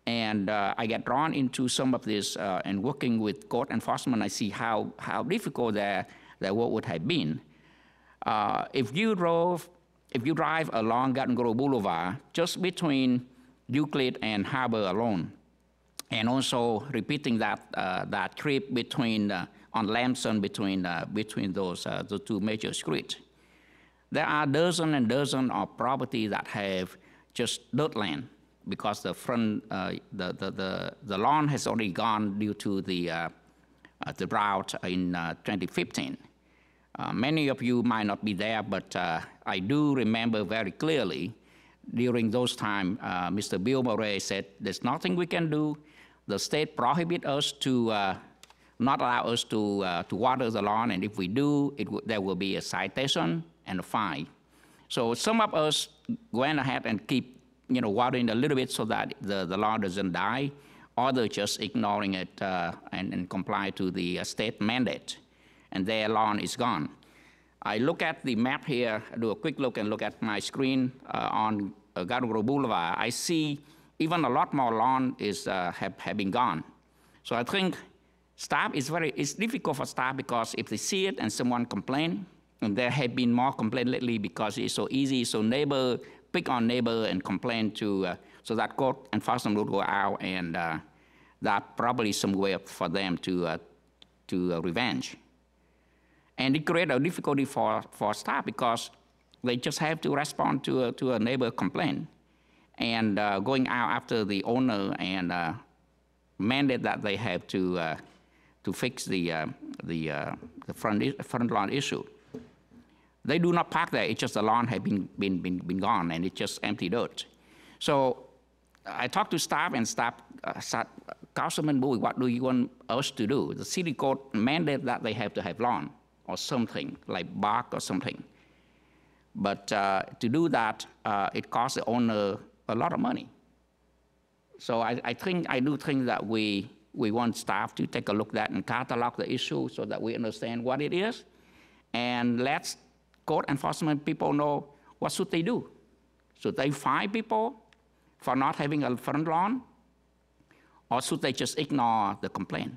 and I get drawn into some of this and working with code enforcement, I see how difficult their work would have been. If you drive along Garden Grove Boulevard, just between Euclid and Harbor alone, and also repeating that trip between on Lamson between those the two major streets, there are dozens and dozens of property that have just dirt land because the front the lawn has already gone due to the drought in 2015. Many of you might not be there, but I do remember very clearly during those times, Mr. Bill Murray said, there's nothing we can do. The state prohibits us to not allow us to water the lawn, and if we do, there will be a citation and a fine. So some of us went ahead and keep watering a little bit so that the lawn doesn't die, others just ignoring it and comply to the state mandate, and their lawn is gone. I look at the map here, do a quick look and look at my screen on Garden Grove Boulevard. I see even a lot more lawn have been gone. So I think staff it's difficult for staff because if they see it and someone complain, and there have been more complaints lately because it's so easy, so neighbor pick on neighbor and complain to, so that code enforcement will go out, and that probably some way for them to revenge. And it creates a difficulty for staff because they just have to respond to a neighbor complaint, and going out after the owner and mandate that they have to fix the front lawn issue. They do not park there. It's just the lawn has been gone, and it's just empty dirt. So I talked to staff, and staff said, Councilman Bowie, what do you want us to do? The city code mandate that they have to have lawn or something, like bark or something. But to do that, it costs the owner a lot of money. So I do think that we want staff to take a look at that and catalog the issue so that we understand what it is, and let's code enforcement people know what should they do. Should they fine people for not having a front lawn, or should they just ignore the complaint?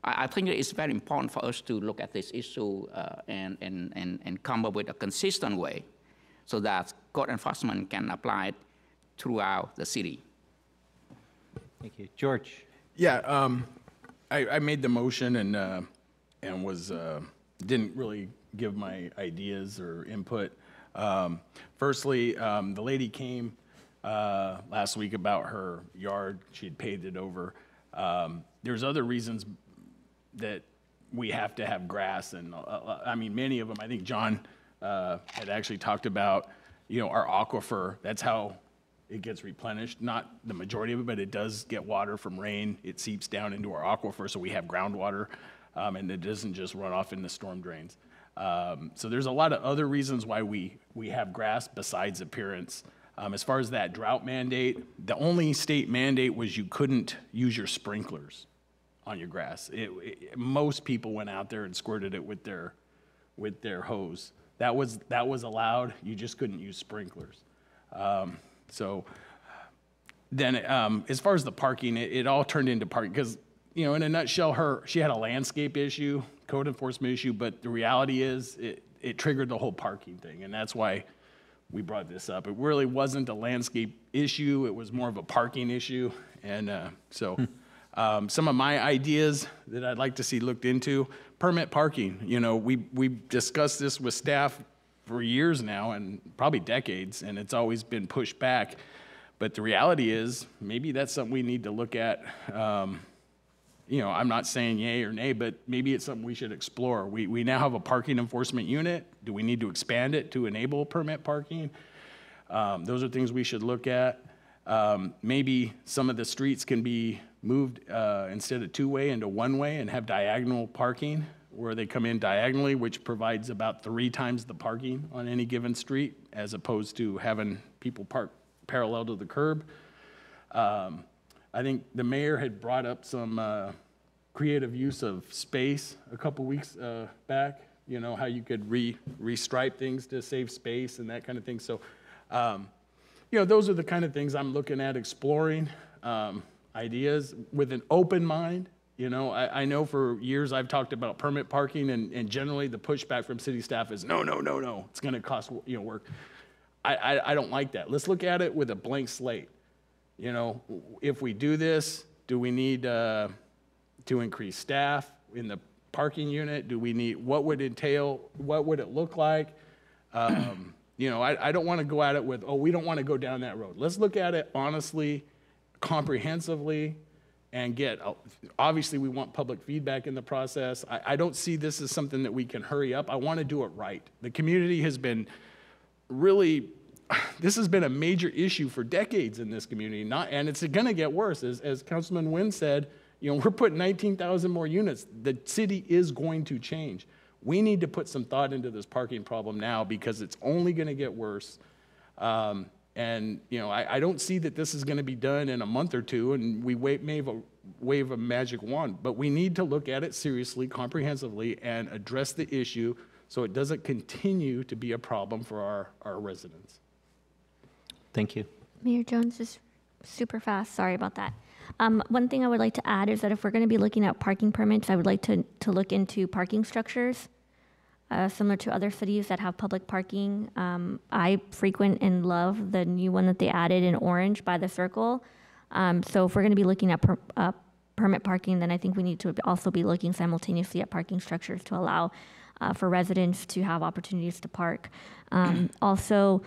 I think it's very important for us to look at this issue and come up with a consistent way so that code enforcement can apply it throughout the city. Thank you. George. Yeah, I made the motion and was didn't really give my ideas or input. Firstly, the lady came last week about her yard. She had paved it over. There's other reasons that we have to have grass, and I mean, many of them. I think John had actually talked about, our aquifer. That's how it gets replenished. Not the majority of it, but it does get water from rain. It seeps down into our aquifer, so we have groundwater, and it doesn't just run off in the storm drains. So there's a lot of other reasons why we have grass besides appearance. As far as that drought mandate, the only state mandate was you couldn't use your sprinklers on your grass. Most people went out there and squirted it with their hose. That was allowed. You just couldn't use sprinklers. So then, as far as the parking, it all turned into parking because, in a nutshell, she had a landscape issue, code enforcement issue, but the reality is it triggered the whole parking thing, and that's why we brought this up. It really wasn't a landscape issue. It was more of a parking issue, and some of my ideas that I'd like to see looked into, permit parking. We've discussed this with staff for years now and probably decades, and it's always been pushed back. But the reality is maybe that's something we need to look at. I'm not saying yay or nay, but maybe it's something we should explore. We now have a parking enforcement unit. Do we need to expand it to enable permit parking? Those are things we should look at. Maybe some of the streets can be moved instead of two-way into one-way and have diagonal parking where they come in diagonally, which provides about 3 times the parking on any given street as opposed to having people park parallel to the curb. I think the mayor had brought up some creative use of space a couple weeks back, you know, how you could restripe things to save space and that kind of thing. So, you know, those are the kind of things I'm looking at exploring, ideas with an open mind. You know, I know for years I've talked about permit parking, and generally the pushback from city staff is, no, it's going to cost, you know, work. I don't like that. Let's look at it with a blank slate. You know, if we do this, do we need to increase staff in the parking unit? Do we need, what would it entail? What would it look like? You know, I don't want to go at it with, oh, we don't want to go down that road. Let's look at it honestly, comprehensively, and obviously we want public feedback in the process. I don't see this as something that we can hurry up. I want to do it right. The community has been really, this has been a major issue for decades in this community, and it's going to get worse. As Councilman Nguyen said, you know, we're putting 19,000 more units. The city is going to change. We need to put some thought into this parking problem now because it's only going to get worse. And, you know, I don't see that this is going to be done in a month or two and we wave a magic wand, but we need to look at it seriously, comprehensively, and address the issue so it doesn't continue to be a problem for our residents. Thank you. Mayor Jones, just super fast. Sorry about that. One thing I would like to add is that if we're going to be looking at parking permits, I would like to look into parking structures. Similar to other cities that have public parking. I frequent and love the new one that they added in Orange by the Circle. So if we're going to be looking at permit parking, then I think we need to also be looking simultaneously at parking structures to allow for residents to have opportunities to park. Also,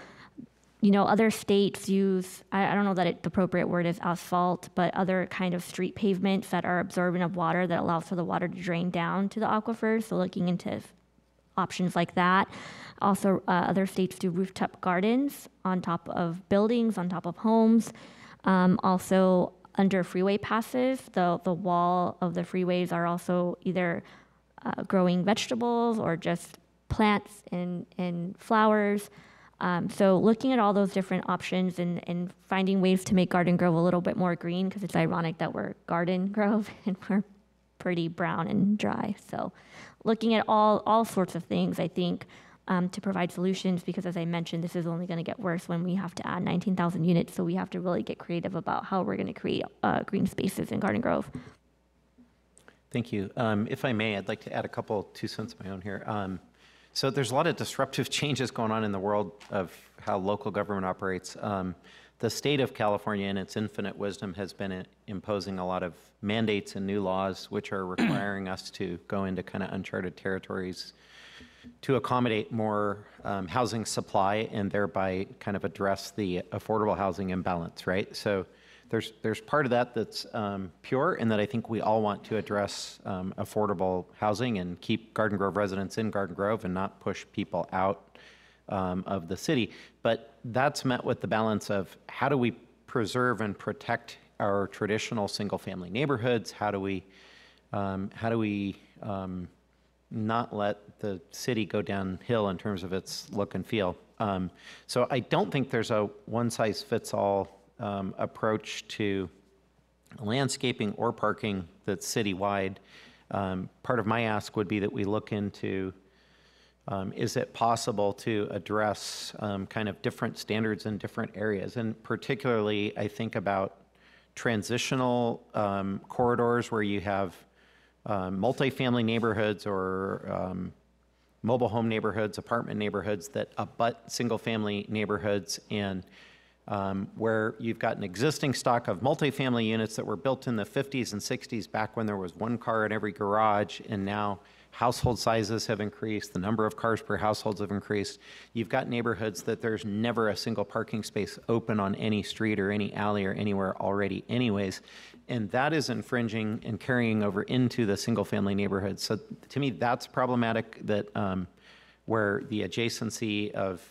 you know, other states use, I don't know that the appropriate word is asphalt, but other kind of street pavements that are absorbent of water that allows for the water to drain down to the aquifers. So looking into options like that. Also, other states do rooftop gardens on top of buildings, on top of homes. Also, under freeway passes, the wall of the freeways are also either growing vegetables or just plants and flowers. So looking at all those different options and finding ways to make Garden Grove a little bit more green, because it's ironic that we're Garden Grove and we're pretty brown and dry. So looking at all sorts of things, I think, to provide solutions, because as I mentioned, this is only going to get worse when we have to add 19,000 units. So we have to really get creative about how we're going to create green spaces in Garden Grove. Thank you. If I may, I'd like to add a couple 2 cents of my own here. So there's a lot of disruptive changes going on in the world of how local government operates. The state of California, in its infinite wisdom, has been imposing a lot of mandates and new laws, which are requiring us to go into kind of uncharted territories to accommodate more housing supply and thereby kind of address the affordable housing imbalance, right? So there's part of that that's pure, and that I think we all want to address affordable housing and keep Garden Grove residents in Garden Grove and not push people out of the city. But that's met with the balance of how do we preserve and protect our traditional single-family neighborhoods? How do we not let the city go downhill in terms of its look and feel? So I don't think there's a one-size-fits-all approach to landscaping or parking that's citywide. Part of my ask would be that we look into, is it possible to address kind of different standards in different areas? And particularly, I think about transitional corridors where you have multifamily neighborhoods or mobile home neighborhoods, apartment neighborhoods that abut single-family neighborhoods, and where you've got an existing stock of multifamily units that were built in the 50s and 60s, back when there was one car in every garage, and now household sizes have increased, the number of cars per household have increased. You've got neighborhoods that there's never a single parking space open on any street or any alley or anywhere already anyways, and that is infringing and carrying over into the single-family neighborhoods. So to me, that's problematic, that where the adjacency of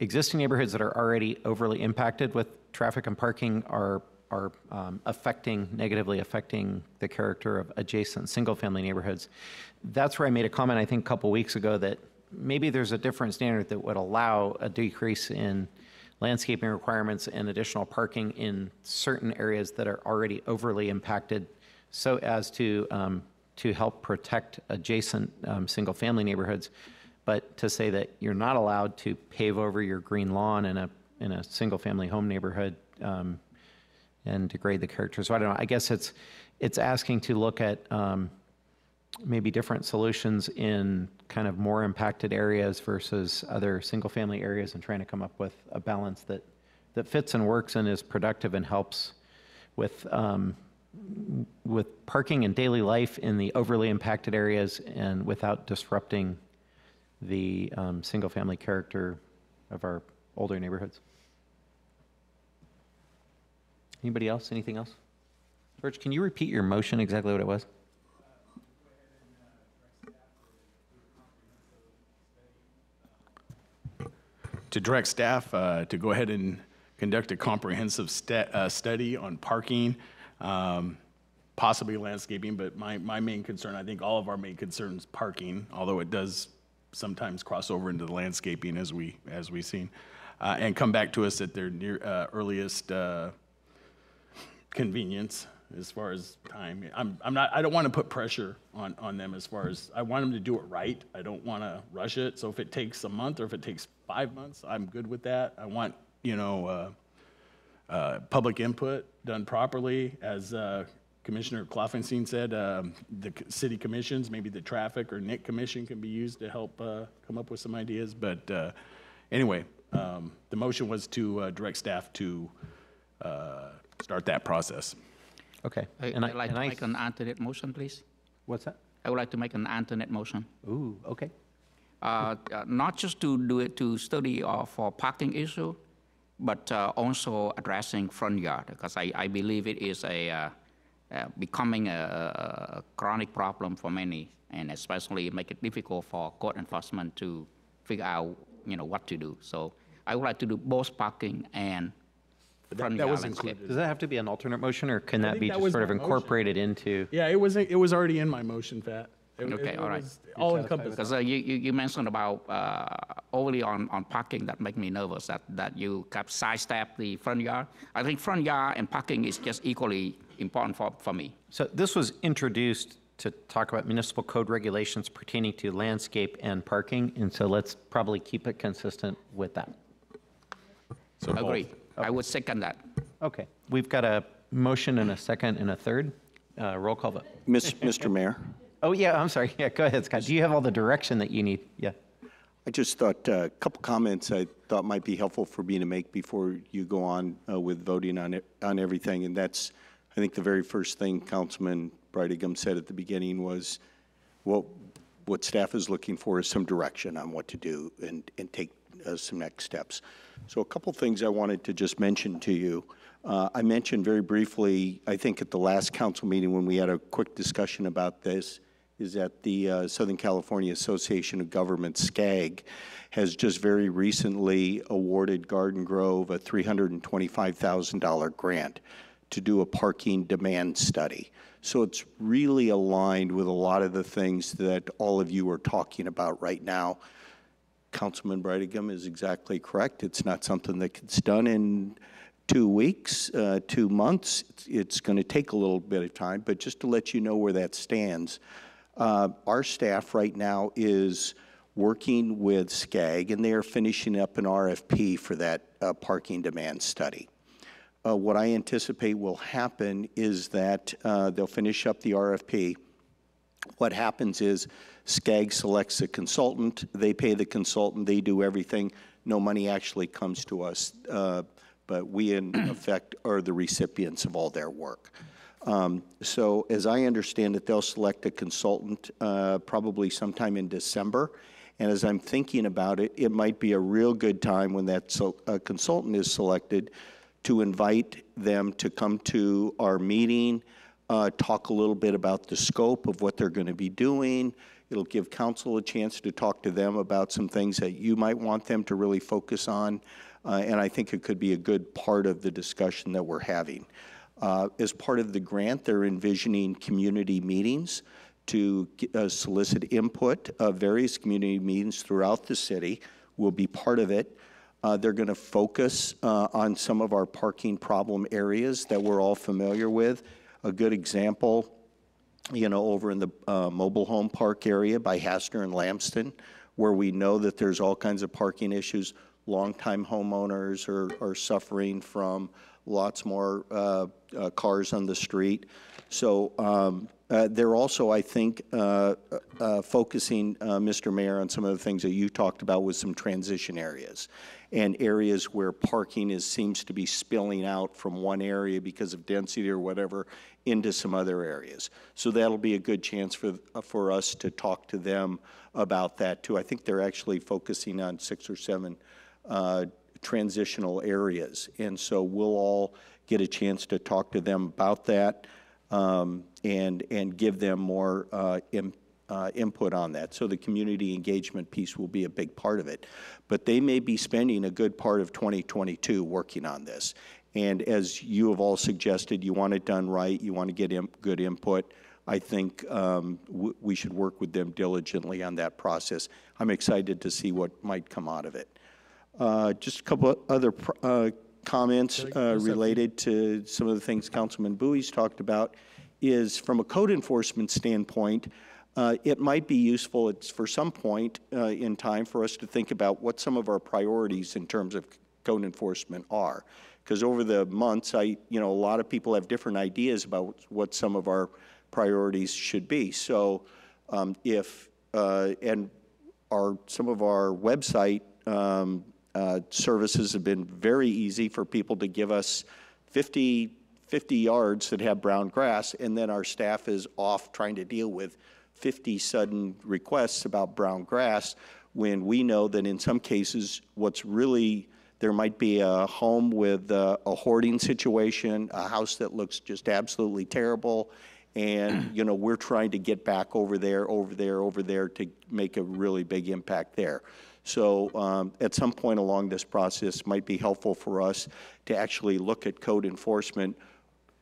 existing neighborhoods that are already overly impacted with traffic and parking are negatively affecting the character of adjacent single-family neighborhoods. That's where I made a comment, I think, a couple weeks ago, that maybe there's a different standard that would allow a decrease in landscaping requirements and additional parking in certain areas that are already overly impacted so as to help protect adjacent single-family neighborhoods. But to say that you're not allowed to pave over your green lawn in a single-family home neighborhood and degrade the character. So I don't know, I guess it's asking to look at maybe different solutions in kind of more impacted areas versus other single-family areas and trying to come up with a balance that fits and works and is productive and helps with parking and daily life in the overly impacted areas and without disrupting the single-family character of our older neighborhoods. Anybody else? Anything else? George, can you repeat your motion exactly what it was? To direct staff to go ahead and conduct a comprehensive study on parking, possibly landscaping, but my main concern, I think all of our main concern is parking, although it does sometimes cross over into the landscaping as we've seen, and come back to us at their earliest convenience as far as time. I don't want to put pressure on them as far as, I want them to do it right. I don't want to rush it. So if it takes a month or if it takes 5 months, I'm good with that. I want, public input done properly. As Commissioner Kloffenstein said, the city commissions, maybe the traffic or NIC commission can be used to help come up with some ideas. But anyway, the motion was to direct staff to start that process. Okay. I'd like to make an alternate motion, please. What's that? I would like to make an alternate motion. Ooh, okay. Not just to do it to study for parking issue, but also addressing front yard, because I believe it is becoming a chronic problem for many, and especially make it difficult for code enforcement to figure out what to do. So I would like to do both parking and front yard landscape. Does that have to be an alternate motion, or can that be that just was sort of my incorporated into? Yeah, it was already in my motion, Pat. Okay, all right. All encompassing. Because you mentioned about overly on parking, that make me nervous, that you kept sidestep the front yard. I think front yard and parking is just equally important for me. So this was introduced to talk about municipal code regulations pertaining to landscape and parking, and so let's probably keep it consistent with that. So agree. I would second that. Okay. We've got a motion and a second and a third. Roll call vote. Mr. Mayor? Oh, yeah, I'm sorry. Yeah, go ahead, Scott. Do you have all the direction that you need? Yeah. I just thought a couple comments I thought might be helpful for me to make before you go on with voting on everything. And that's, I think the very first thing Councilman Breitigam said at the beginning was what staff is looking for is some direction on what to do and take some next steps. So a couple things I wanted to just mention to you. I mentioned very briefly, I think at the last council meeting when we had a quick discussion about this, is that the Southern California Association of Governments, SCAG, has just very recently awarded Garden Grove a $325,000 grant to do a parking demand study. So it's really aligned with a lot of the things that all of you are talking about right now. Councilman Breitigam is exactly correct. It's not something that gets done in 2 weeks, 2 months. It's going to take a little bit of time, but just to let you know where that stands, our staff right now is working with SCAG, and they are finishing up an RFP for that parking demand study. What I anticipate will happen is that they'll finish up the RFP. What happens is SCAG selects a consultant, they pay the consultant, they do everything. No money actually comes to us, but we in effect are the recipients of all their work. So as I understand it, they'll select a consultant probably sometime in December. And as I'm thinking about it, it might be a real good time when that consultant is selected to invite them to come to our meeting, talk a little bit about the scope of what they're going to be doing. It'll give council a chance to talk to them about some things that you might want them to really focus on. And I think it could be a good part of the discussion that we're having. As part of the grant, they're envisioning community meetings to solicit input. Various community meetings throughout the city will be part of it. They're going to focus on some of our parking problem areas that we're all familiar with. A good example, over in the mobile home park area by Hasner and Lamston, where we know that there's all kinds of parking issues. Longtime homeowners are suffering from lots more cars on the street. So they're also, I think, focusing, Mr. Mayor, on some of the things that you talked about with some transition areas and areas where parking seems to be spilling out from one area because of density or whatever into some other areas. So that'll be a good chance for us to talk to them about that too. I think they're actually focusing on 6 or 7 transitional areas. And so we'll all get a chance to talk to them about that and give them more input on that. So the community engagement piece will be a big part of it. But they may be spending a good part of 2022 working on this. And as you have all suggested, you want it done right, you want to get good input. I think we should work with them diligently on that process. I'm excited to see what might come out of it. Just a couple of other comments related to some of the things Councilman Bowie's talked about is from a code enforcement standpoint, it might be useful for some point in time for us to think about what some of our priorities in terms of code enforcement are. Because over the months, a lot of people have different ideas about what some of our priorities should be. So some of our website services have been very easy for people to give us 50 yards that have brown grass, and then our staff is off trying to deal with 50 sudden requests about brown grass, when we know that in some cases there might be a home with a hoarding situation, a house that looks just absolutely terrible, and we're trying to get back over there to make a really big impact there. So at some point along this process, it might be helpful for us to actually look at code enforcement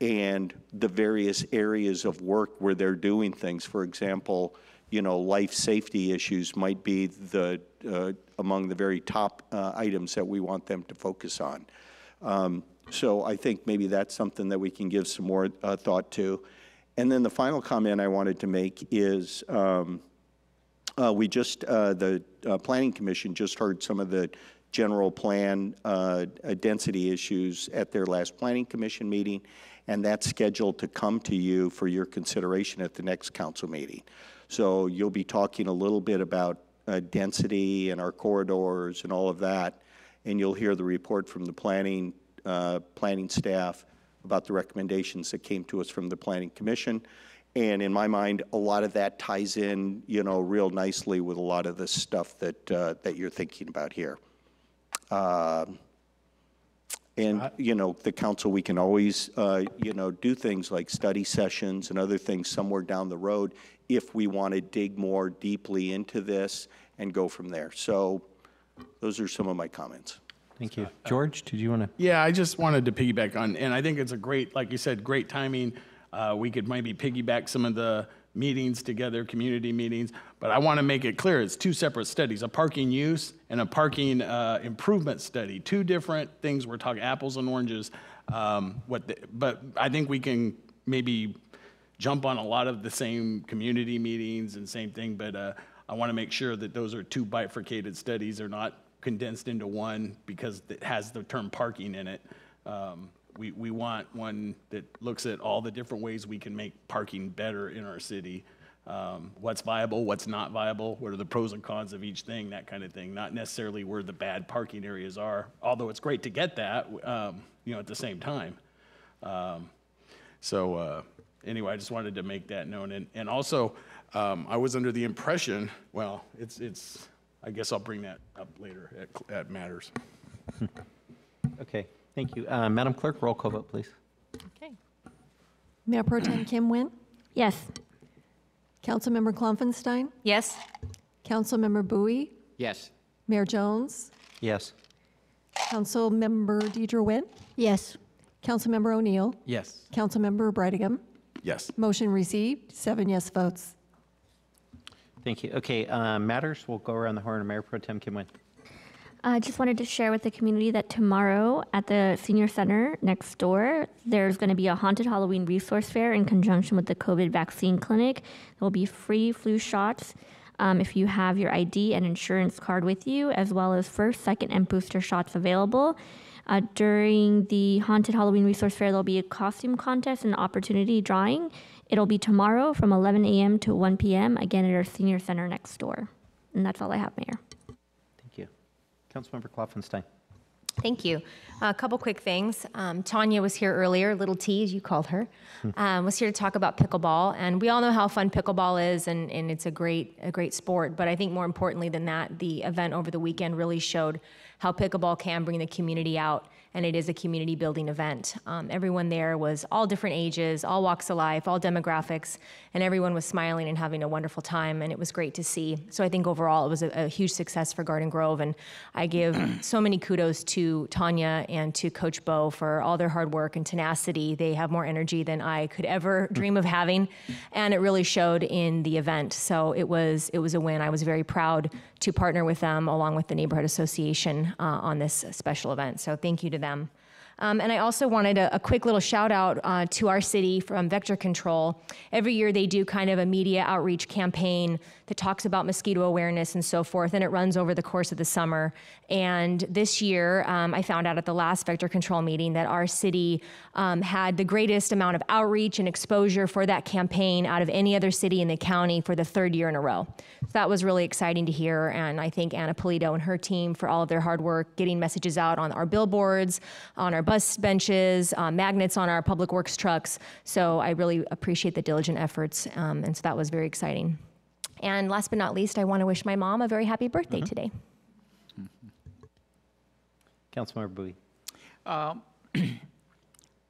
and the various areas of work where they're doing things. For example, life safety issues might be among the very top items that we want them to focus on. So I think maybe that's something that we can give some more thought to. And then the final comment I wanted to make is the Planning Commission just heard some of the general plan density issues at their last Planning Commission meeting, and that's scheduled to come to you for your consideration at the next council meeting. So you'll be talking a little bit about density and our corridors and all of that, and you'll hear the report from the planning staff about the recommendations that came to us from the Planning Commission. And in my mind, a lot of that ties in, real nicely with a lot of the stuff that you're thinking about here. The council, we can always, do things like study sessions and other things somewhere down the road if we want to dig more deeply into this and go from there. So those are some of my comments. Thank you. George, did you want to? Yeah, I just wanted to piggyback on, and I think it's a great, like you said, great timing. We could maybe piggyback some of the meetings together, community meetings, but I want to make it clear, it's 2 separate studies, a parking use and a parking improvement study, 2 different things. We're talking apples and oranges. But I think we can maybe jump on a lot of the same community meetings and same thing, but I want to make sure that those are 2 bifurcated studies. They're not condensed into one because it has the term parking in it. We want one that looks at all the different ways we can make parking better in our city. What's viable, what's not viable, what are the pros and cons of each thing, that kind of thing. Not necessarily where the bad parking areas are, although it's great to get that, at the same time. Anyway, I just wanted to make that known. And also, I was under the impression, well, I guess I'll bring that up later at Matters. Okay. Thank you. Madam Clerk, roll call vote, please. Okay. Mayor Pro Tem Kim Nguyen? Yes. Councilmember Klopfenstein? Yes. Councilmember Bowie? Yes. Mayor Jones? Yes. Councilmember Deidre Witt? Yes. Councilmember O'Neill? Yes. Councilmember Breitigam? Yes. Motion received, 7 yes votes. Thank you. Okay, Matters, we'll go around the horn. Mayor Pro Tem Kim Nguyen. I just wanted to share with the community that tomorrow at the Senior Center next door, there's going to be a haunted Halloween resource fair in conjunction with the COVID vaccine clinic. There will be free flu shots if you have your ID and insurance card with you, as well as first, second, and booster shots available. During the haunted Halloween resource fair, there'll be a costume contest and opportunity drawing. It'll be tomorrow from 11 a.m. to 1 p.m., again at our Senior Center next door. And that's all I have, Mayor. Thank you. Councilmember Klopfenstein. Thank you. A couple quick things. Tanya was here earlier, little T as you called her, was here to talk about pickleball. And we all know how fun pickleball is, and it's a great sport. But I think more importantly than that, the event over the weekend really showed how pickleball can bring the community out, and it is a community building event. Everyone there was all different ages, all walks of life, all demographics, and everyone was smiling and having a wonderful time, and it was great to see. So I think overall it was a huge success for Garden Grove, and I give so many kudos to Tanya and to Coach Bo for all their hard work and tenacity. They have more energy than I could ever dream of having, and it really showed in the event. So it was a win. I was very proud to partner with them along with the Neighborhood Association on this special event. So thank you to them. And I also wanted a quick little shout out to our city from Vector Control. Every year they do kind of a media outreach campaign that talks about mosquito awareness and so forth, and it runs over the course of the summer. And this year, I found out at the last Vector Control meeting that our city had the greatest amount of outreach and exposure for that campaign out of any other city in the county for the third year in a row. So that was really exciting to hear, and I thank Anna Polito and her team for all of their hard work, getting messages out on our billboards, on our bus benches, magnets on our public works trucks. So I really appreciate the diligent efforts, and so that was very exciting. And last but not least, I want to wish my mom a very happy birthday today. Councilmember Bowie.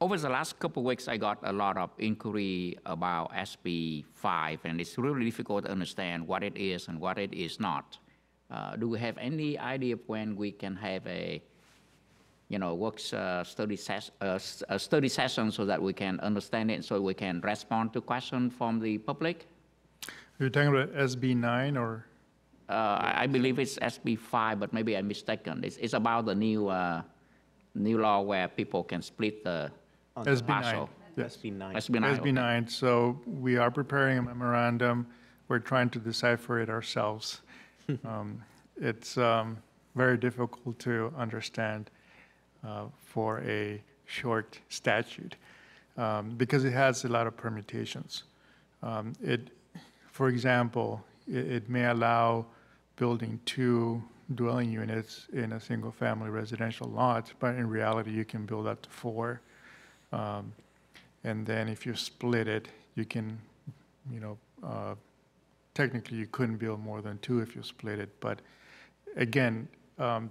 Over the last couple of weeks, I got a lot of inquiry about SB 5, and it's really difficult to understand what it is and what it is not. Do we have any idea of when we can have a study session so that we can understand it, so we can respond to questions from the public? You're talking about SB 9 or? I believe it's SB 5, but maybe I'm mistaken. It's about the new law where people can split the SB 9. parcel. Yes. SB 9. SB 9. SB 9. So we are preparing a memorandum. We're trying to decipher it ourselves. It's very difficult to understand for a short statute because it has a lot of permutations. For example, it may allow building 2 dwelling units in a single-family residential lot, but in reality, you can build up to 4. And then if you split it, you can, technically you couldn't build more than 2 if you split it. But again,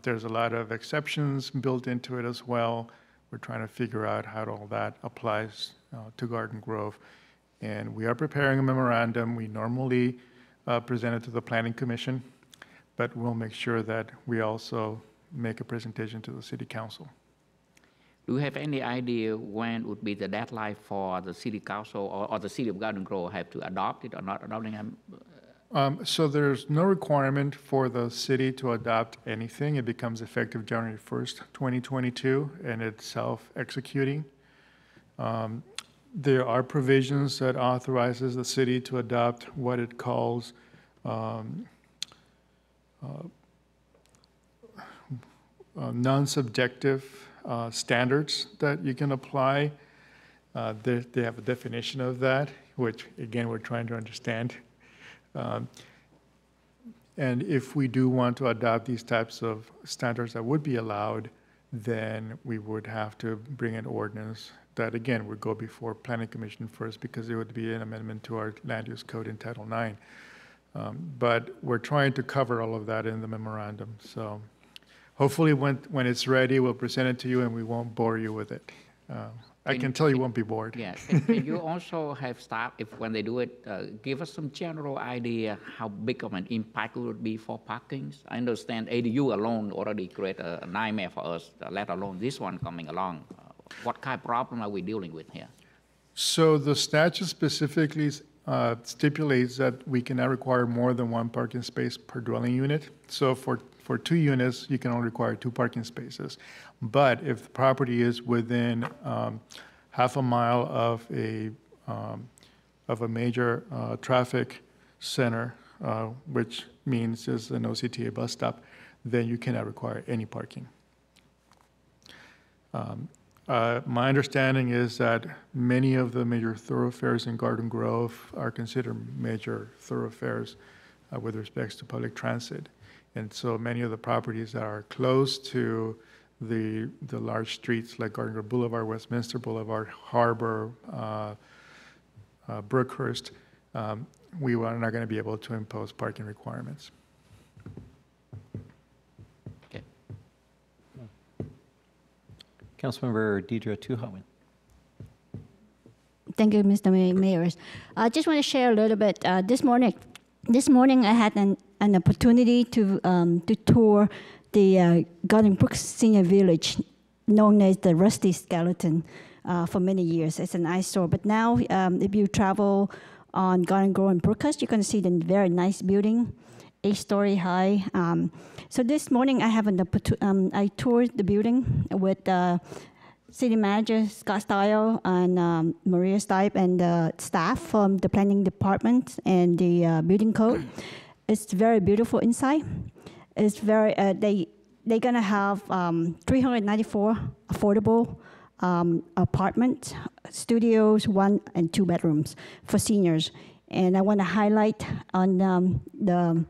there's a lot of exceptions built into it as well. We're trying to figure out how all that applies to Garden Grove. And we are preparing a memorandum. We normally present it to the Planning Commission, but we'll make sure that we also make a presentation to the City Council. Do you have any idea when would be the deadline for the City Council or the City of Garden Grove have to adopt it or not adopting it? So there's no requirement for the city to adopt anything. It becomes effective January 1st, 2022, and it's self-executing. There are provisions that authorizes the city to adopt what it calls non-subjective standards that you can apply. They have a definition of that, which again we're trying to understand. And if we do want to adopt these types of standards that would be allowed, then we would have to bring an ordinance that, again, would go before Planning Commission first because it would be an amendment to our Land Use Code in Title IX. But we're trying to cover all of that in the memorandum. So hopefully when it's ready, we'll present it to you and we won't bore you with it. I can tell you won't be bored. Yeah. Can you also have staff, when they do it, give us some general idea how big of an impact it would be for parkings? I understand ADU alone already create a nightmare for us, let alone this one coming along. What kind of problem are we dealing with here? So the statute specifically stipulates that we cannot require more than 1 parking space per dwelling unit. So for for 2 units, you can only require 2 parking spaces. But if the property is within half a mile of a major traffic center, which means there's an OCTA bus stop, then you cannot require any parking. My understanding is that many of the major thoroughfares in Garden Grove are considered major thoroughfares with respects to public transit. And so many of the properties that are close to the large streets like Garden Grove Boulevard, Westminster Boulevard, Harbor, Brookhurst, we are not going to be able to impose parking requirements. Okay. Councilmember Deidre Tuhawin. Thank you, Mr. Mayor. I just want to share a little bit. This morning I had an opportunity to tour the Garden Brook Senior Village, known as the Rusty Skeleton, for many years. It's an eyesore. But now, if you travel on Garden Grove and Brookhurst, you can see the very nice building, 8-story high. So this morning, I toured the building with City Manager Scott Stile and Maria Stipe and the staff from the Planning Department and the Building Code. It's very beautiful inside. It's very, they're gonna have 394 affordable apartment studios, 1 and 2 bedrooms for seniors. And I want to highlight on the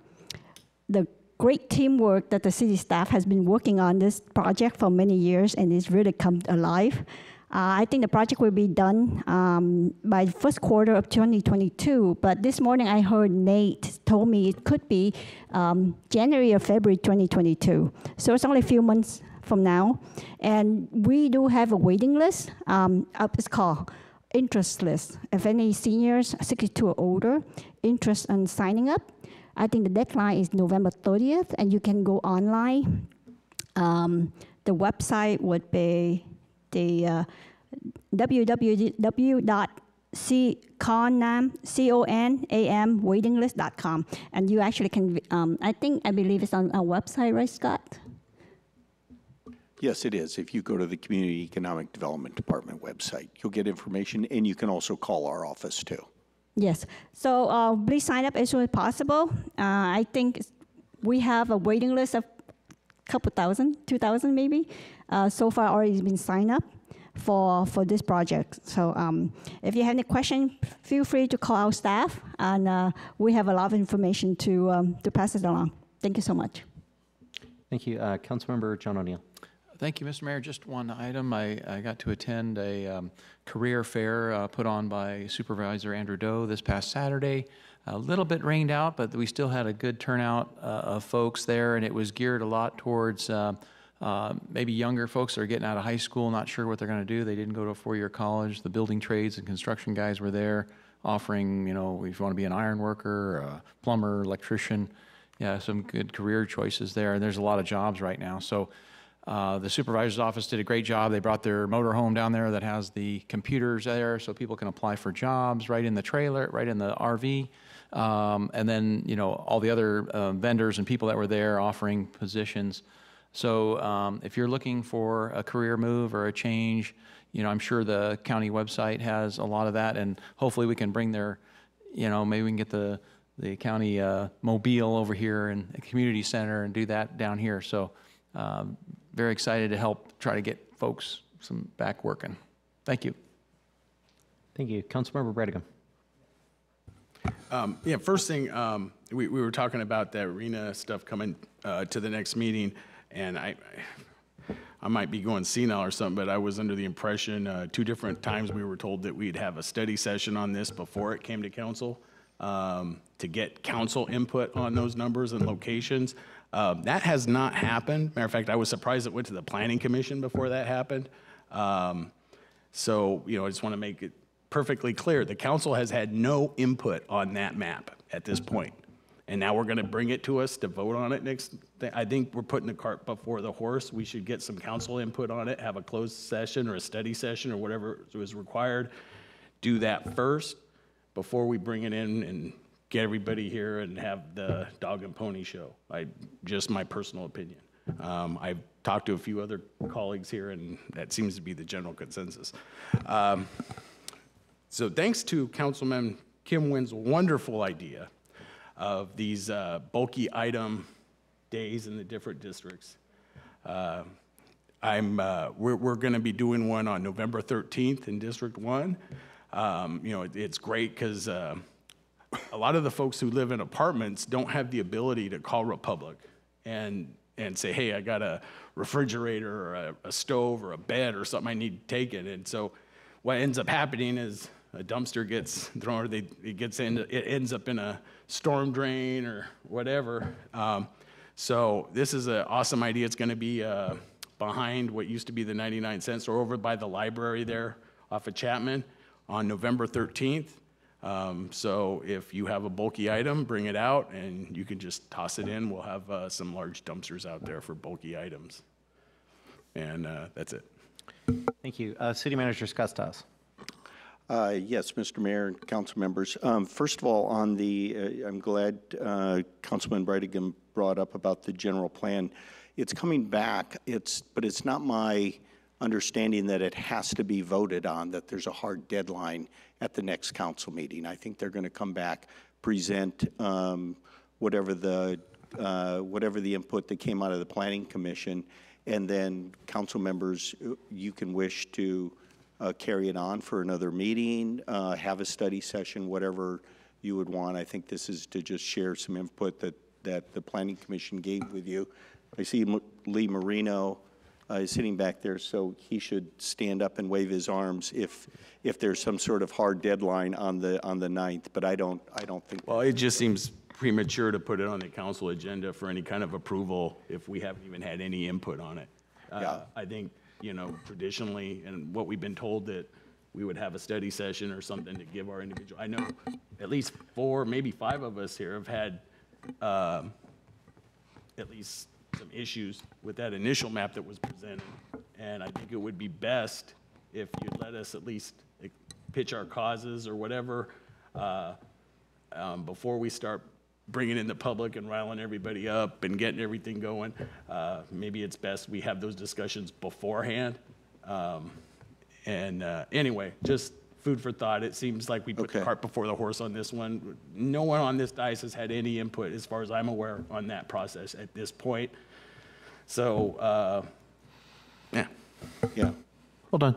great teamwork that the city staff has been working on this project for many years, and it's really come alive. I think the project will be done by the first quarter of 2022, but this morning I heard Nate told me it could be January or February 2022. So it's only a few months from now. And we do have a waiting list. It's called interest list. If any seniors 62 or older interest in signing up, I think the deadline is November 30th, and you can go online. The website would be the www.conamwaitinglist.com, and you actually can. I believe it's on our website, right, Scott? Yes, it is. If you go to the Community Economic Development Department website, you'll get information, and you can also call our office too. Yes. So please sign up as soon as possible. I think we have a waiting list of a couple thousand, 2,000 maybe. So far already been signed up for this project. So if you have any questions, feel free to call our staff, and we have a lot of information to pass it along. Thank you so much. Thank you. Councilmember John O'Neill. Thank you, Mr. Mayor. Just one item. I got to attend a career fair put on by Supervisor Andrew Doe this past Saturday. A little bit rained out, but we still had a good turnout of folks there, and it was geared a lot towards maybe younger folks that are getting out of high school, not sure what they're going to do. They didn't go to a 4-year college. The building trades and construction guys were there offering, if you want to be an iron worker, a plumber, electrician, yeah, some good career choices there. And there's a lot of jobs right now. So the supervisor's office did a great job. They brought their motorhome down there that has the computers there so people can apply for jobs right in the trailer, right in the RV. And then, all the other vendors and people that were there offering positions. So if you're looking for a career move or a change, I'm sure the county website has a lot of that, and hopefully we can bring their, maybe we can get the county mobile over here and a community center and do that down here. So very excited to help try to get folks some back working. Thank you. Thank you. Councilmember Bradicam. Yeah, first thing, we were talking about that arena stuff coming to the next meeting, and I might be going senile or something, but I was under the impression 2 different times we were told that we'd have a study session on this before it came to council to get council input on those numbers and locations. That has not happened. Matter of fact, I was surprised it went to the Planning Commission before that happened. So, I just want to make it perfectly clear. The council has had no input on that map at this point. And now we're going to bring it to us to vote on it next. I think we're putting the cart before the horse. We should get some council input on it, have a closed session or a study session or whatever was required. Do that first before we bring it in and get everybody here and have the dog and pony show. Just my personal opinion. I've talked to a few other colleagues here, and that seems to be the general consensus. So thanks to Councilman Kim Wynn's wonderful idea of these bulky item days in the different districts, we're going to be doing one on November 13th in District 1. It's great because a lot of the folks who live in apartments don't have the ability to call Republic and say, hey, I got a refrigerator or a stove or a bed or something I need taken. And so what ends up happening is a dumpster gets thrown, or it ends up in a storm drain or whatever. So this is an awesome idea. It's going to be behind what used to be the 99-cent store over by the library there off of Chapman on November 13th. So if you have a bulky item, bring it out and you can just toss it in. We'll have some large dumpsters out there for bulky items. And that's it. Thank you. City Manager Scottsdale. Yes, Mr. Mayor and council members. First of all, on the, I'm glad Councilman Brightingham brought up about the general plan. It's coming back, but it's not my understanding that it has to be voted on, that there's a hard deadline at the next council meeting. I think they're going to come back, present whatever the input that came out of the Planning Commission, and then council members, you can wish to carry it on for another meeting, have a study session, whatever you would want. I think this is to just share some input that the Planning Commission gave with you. I see Lee Marino is sitting back there, so he should stand up and wave his arms if there's some sort of hard deadline on the 9th. But I don't think. Well, it just seems premature to put it on the council agenda for any kind of approval if we haven't even had any input on it. I think, traditionally, and what we've been told, that we would have a study session or something to give our individual. I know at least 4, maybe 5 of us here have had at least some issues with that initial map that was presented. And I think it would be best if you'd let us at least pitch our causes or whatever before we start bringing in the public and riling everybody up and getting everything going. Maybe it's best we have those discussions beforehand. Anyway, just food for thought. It seems like we put the cart before the horse on this one. No one on this dais has had any input, as far as I'm aware, on that process at this point. So, yeah. Hold on.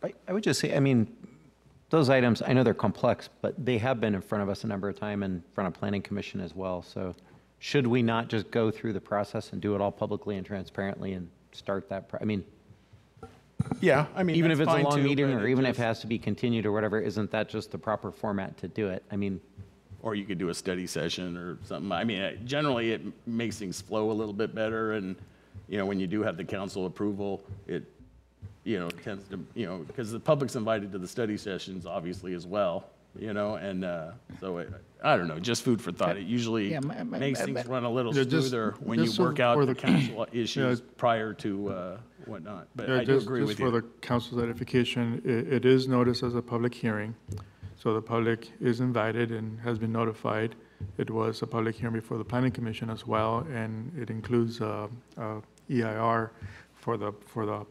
I would just say, those items, I know they're complex, but they have been in front of us a number of times, in front of Planning Commission as well. So should we not just go through the process and do it all publicly and transparently and start that? Yeah, even if it's a long meeting, or even if it has to be continued or whatever, isn't that just the proper format to do it? Or you could do a study session or something. Generally it makes things flow a little bit better, and when you do have the council approval, it tends to, because the public's invited to the study sessions obviously as well, and so I don't know, just food for thought. It usually makes things run a little smoother when you work out the council issues prior to whatnot. But I do agree with you. Just for the council's edification, it is noticed as a public hearing, so the public is invited and has been notified. It was a public hearing before the Planning Commission as well, and it includes EIR for the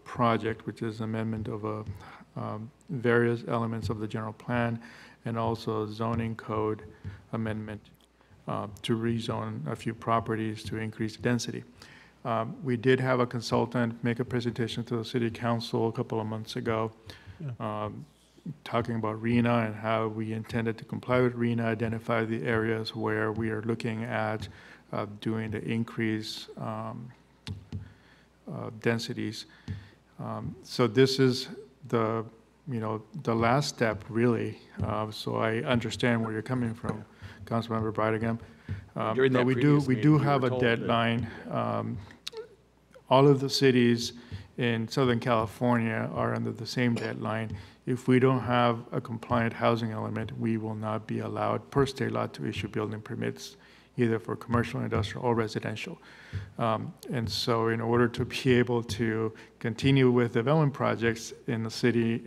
project, which is amendment of various elements of the general plan, and also a zoning code amendment to rezone a few properties to increase density. We did have a consultant make a presentation to the City Council a couple of months ago, talking about RENA and how we intended to comply with RENA, identify the areas where we are looking at doing the increase densities. So this is the last step, really. So I understand where you're coming from, Councilmember Brightingham. We do have a deadline. All of the cities in Southern California are under the same deadline. If we don't have a compliant housing element, we will not be allowed per state law to issue building permits, either for commercial, industrial, or residential. And so in order to be able to continue with development projects in the city,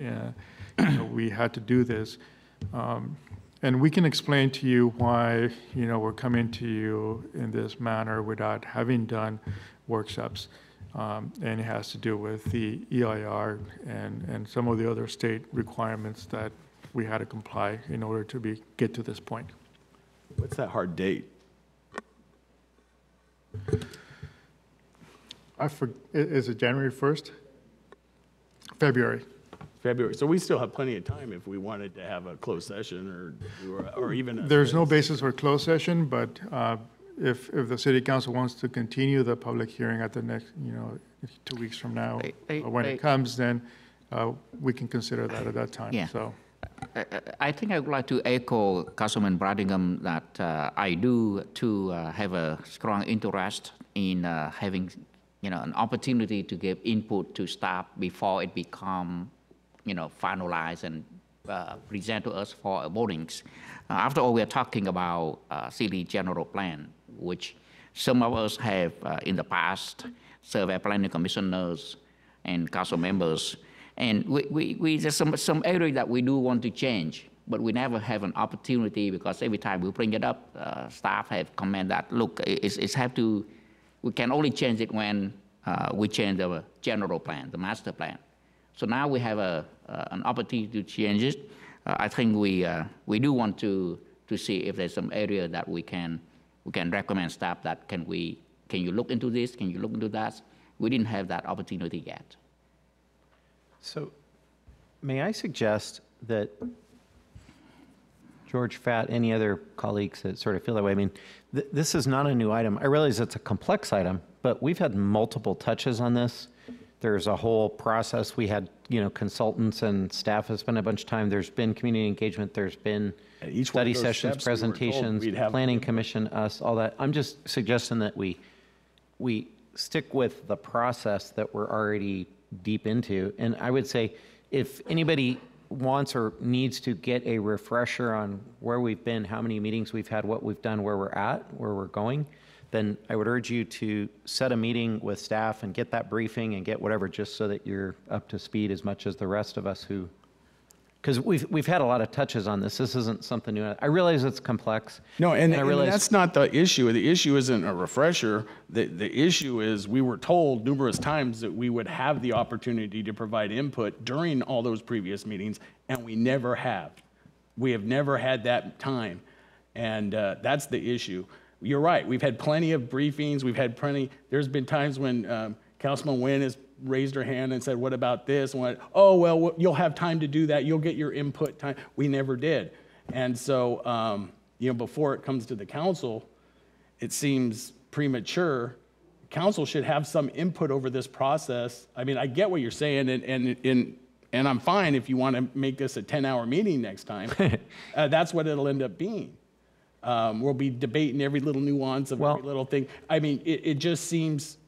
we had to do this. And we can explain to you why, we're coming to you in this manner without having done workshops. And it has to do with the EIR and some of the other state requirements that we had to comply in order to get to this point. What's that hard date? Is it January 1st? February. February. So we still have plenty of time if we wanted to have a closed session or even a... There's no basis for closed session, but if the city council wants to continue the public hearing at the next, 2 weeks from now, when it comes, then we can consider that at that time. Yeah. So. I think I would like to echo Councilman Bradingham that I do too have a strong interest in having, an opportunity to give input to staff before it become, finalized and present to us for votings. After all, we are talking about city general plan, which some of us have in the past served as planning commissioners and council members. And we there's some area that we do want to change, but we never have an opportunity because every time we bring it up, staff have commented that, look, we can only change it when we change the general plan, the master plan. So now we have an opportunity to change it. I think we do want to see if there's some area that we can recommend staff that can you look into this, can you look into that? We didn't have that opportunity yet. So may I suggest that George, Fat, any other colleagues that sort of feel that way? I mean, this is not a new item. I realize it's a complex item, but we've had multiple touches on this. There's a whole process. We had, consultants and staff has spent a bunch of time. There's been community engagement. There's been study sessions, presentations, planning commission, us, all that. I'm just suggesting that we stick with the process that we're already deep into. And I would say if anybody wants or needs to get a refresher on where we've been, how many meetings we've had, what we've done, where we're at, where we're going, then I would urge you to set a meeting with staff and get that briefing and get whatever, just so that you're up to speed as much as the rest of us who, because we've had a lot of touches on this. This isn't something new. I realize it's complex. No, and I realize that's not the issue. The issue isn't a refresher. The issue is we were told numerous times that we would have the opportunity to provide input during all those previous meetings, and we never have. We have never had that time, and that's the issue. You're right. We've had plenty of briefings. We've had plenty. There's been times when Councilman Nguyen has raised her hand and said, what about this? And went, oh, well, you'll have time to do that. You'll get your input time. We never did. And so, before it comes to the council, it seems premature. Council should have some input over this process. I mean, I get what you're saying, and I'm fine if you want to make this a 10-hour meeting next time. That's what it'll end up being. We'll be debating every little nuance of every little thing. I mean, it just seems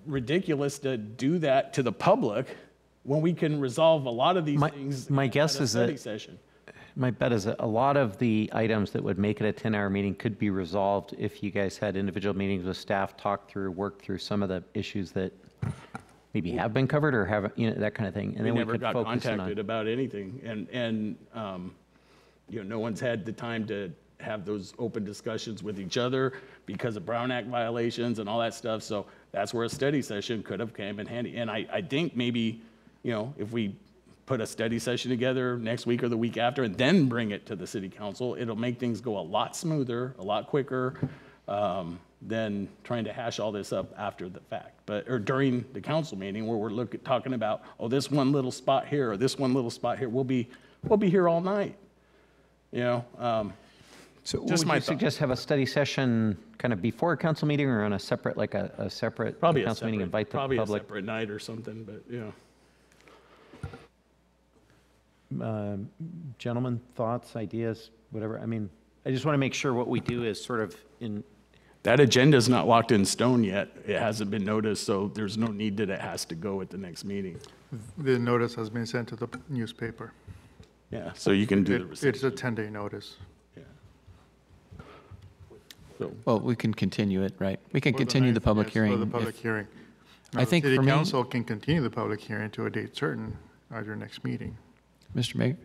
ridiculous to do that to the public when we can resolve a lot of these things. My guess is that session. My bet is that a lot of the items that would make it a 10-hour meeting could be resolved if you guys had individual meetings with staff, work through some of the issues that maybe have been covered or haven't, that kind of thing. And we then never we could got focus contacted about anything, and no one's had the time to have those open discussions with each other because of Brown Act violations and all that stuff. So that's where a study session could have came in handy. And I think maybe, if we put a study session together next week or the week after and then bring it to the city council, it'll make things go a lot smoother, a lot quicker than trying to hash all this up after the fact. Or during the council meeting where we're talking about, oh, this one little spot here or this one little spot here, we'll be here all night. So just would you suggest have a study session kind of before a council meeting or on a separate, like a separate council meeting, invite the public? Probably a separate night or something, but Gentlemen, thoughts, ideas, whatever. I mean, I just want to make sure what we do is sort of in. That agenda's not locked in stone yet. It hasn't been noticed, so there's no need that it has to go at the next meeting. The notice has been sent to the newspaper. Yeah, so you can do the reception. It's a 10-day notice. Well, we can continue it, right? We can continue the public hearing. For the public hearing. I think for me, the city council can continue the public hearing to a date certain at your next meeting. Mr. Mayor,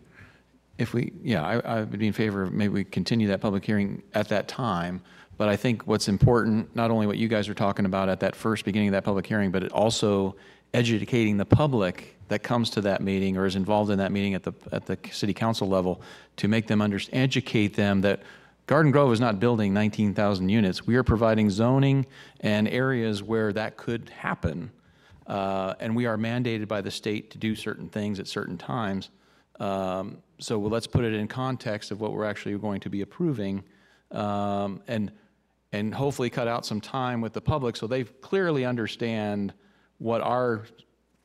If we, yeah, I would be in favor of maybe we continue that public hearing at that time. But I think what's important, not only what you guys are talking about at that first beginning of that public hearing, but also educating the public that comes to that meeting or is involved in that meeting at the city council level to make them educate them that Garden Grove is not building 19,000 units. We are providing zoning and areas where that could happen. And we are mandated by the state to do certain things at certain times. So let's put it in context of what we're actually going to be approving, and hopefully cut out some time with the public so they clearly understand what our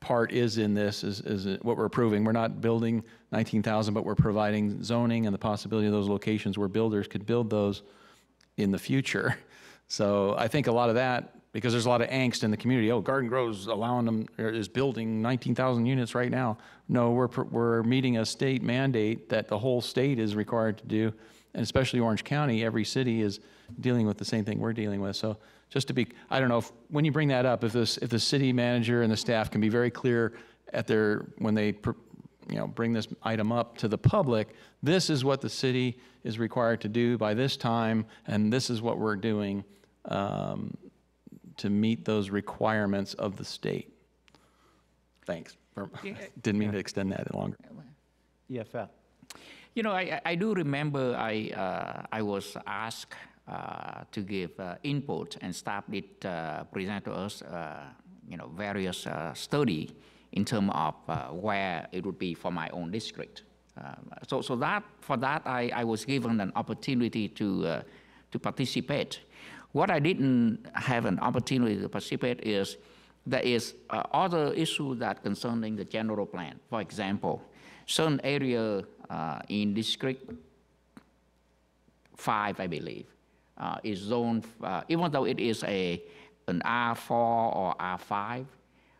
part is in this, is what we're approving. We're not building 19,000, but we're providing zoning and the possibility of those locations where builders could build those in the future. So I think a lot of that, because there's a lot of angst in the community. Oh, Garden Grove's allowing them, is building 19,000 units right now. No, we're meeting a state mandate that the whole state is required to do, and especially Orange County, every city is dealing with the same thing we're dealing with. So just to be, I don't know, when you bring that up, if the city manager and the staff can be very clear at when they bring this item up to the public, this is what the city is required to do by this time, and this is what we're doing to meet those requirements of the state. Thanks. Didn't mean to extend that any longer. Yeah, Fat. You know, I do remember I was asked to give input, and staff did present to us, various study in terms of where it would be for my own district. So for that, I was given an opportunity to participate. What I didn't have an opportunity to participate is there is other issues that concerning the general plan. For example, certain area in District 5, I believe, is zoned, even though it is an R4 or R5,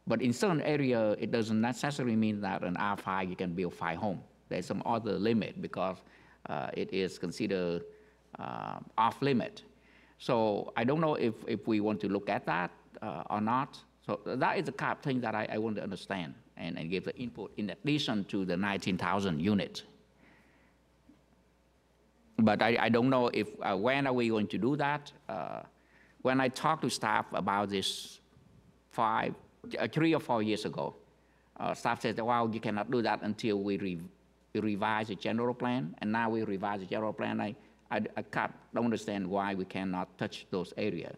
but in certain area, it doesn't necessarily mean that an R5 you can build 5 homes. There's some other limit because it is considered off limit. So I don't know if we want to look at that or not. So that is the kind of thing that I want to understand and give the input in addition to the 19,000 units. But I don't know if when are we going to do that. When I talked to staff about this 3 or 4 years ago, staff said, well, you cannot do that until we revise the general plan. And now we revise the general plan. I don't understand why we cannot touch those areas.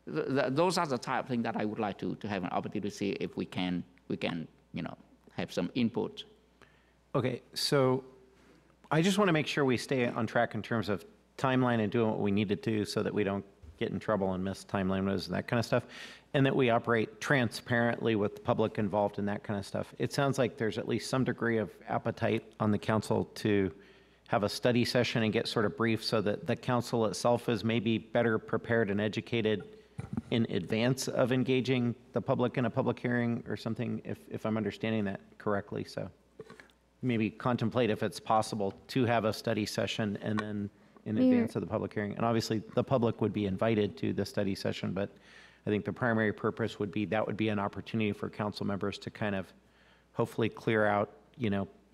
Those are the type of things that I would like to have an opportunity to see if we can have some input. Okay, so I just want to make sure we stay on track in terms of timeline and doing what we need to do so that we don't get in trouble and miss timeline windows and that kind of stuff, and that we operate transparently with the public involved in that kind of stuff. It sounds like there's at least some degree of appetite on the council to have a study session and get sort of brief so that the council itself is maybe better prepared and educated in advance of engaging the public in a public hearing or something, if I'm understanding that correctly. So maybe contemplate if it's possible to have a study session and then in advance of the public hearing. And obviously the public would be invited to the study session, but I think the primary purpose would be that would be an opportunity for council members to kind of hopefully clear out,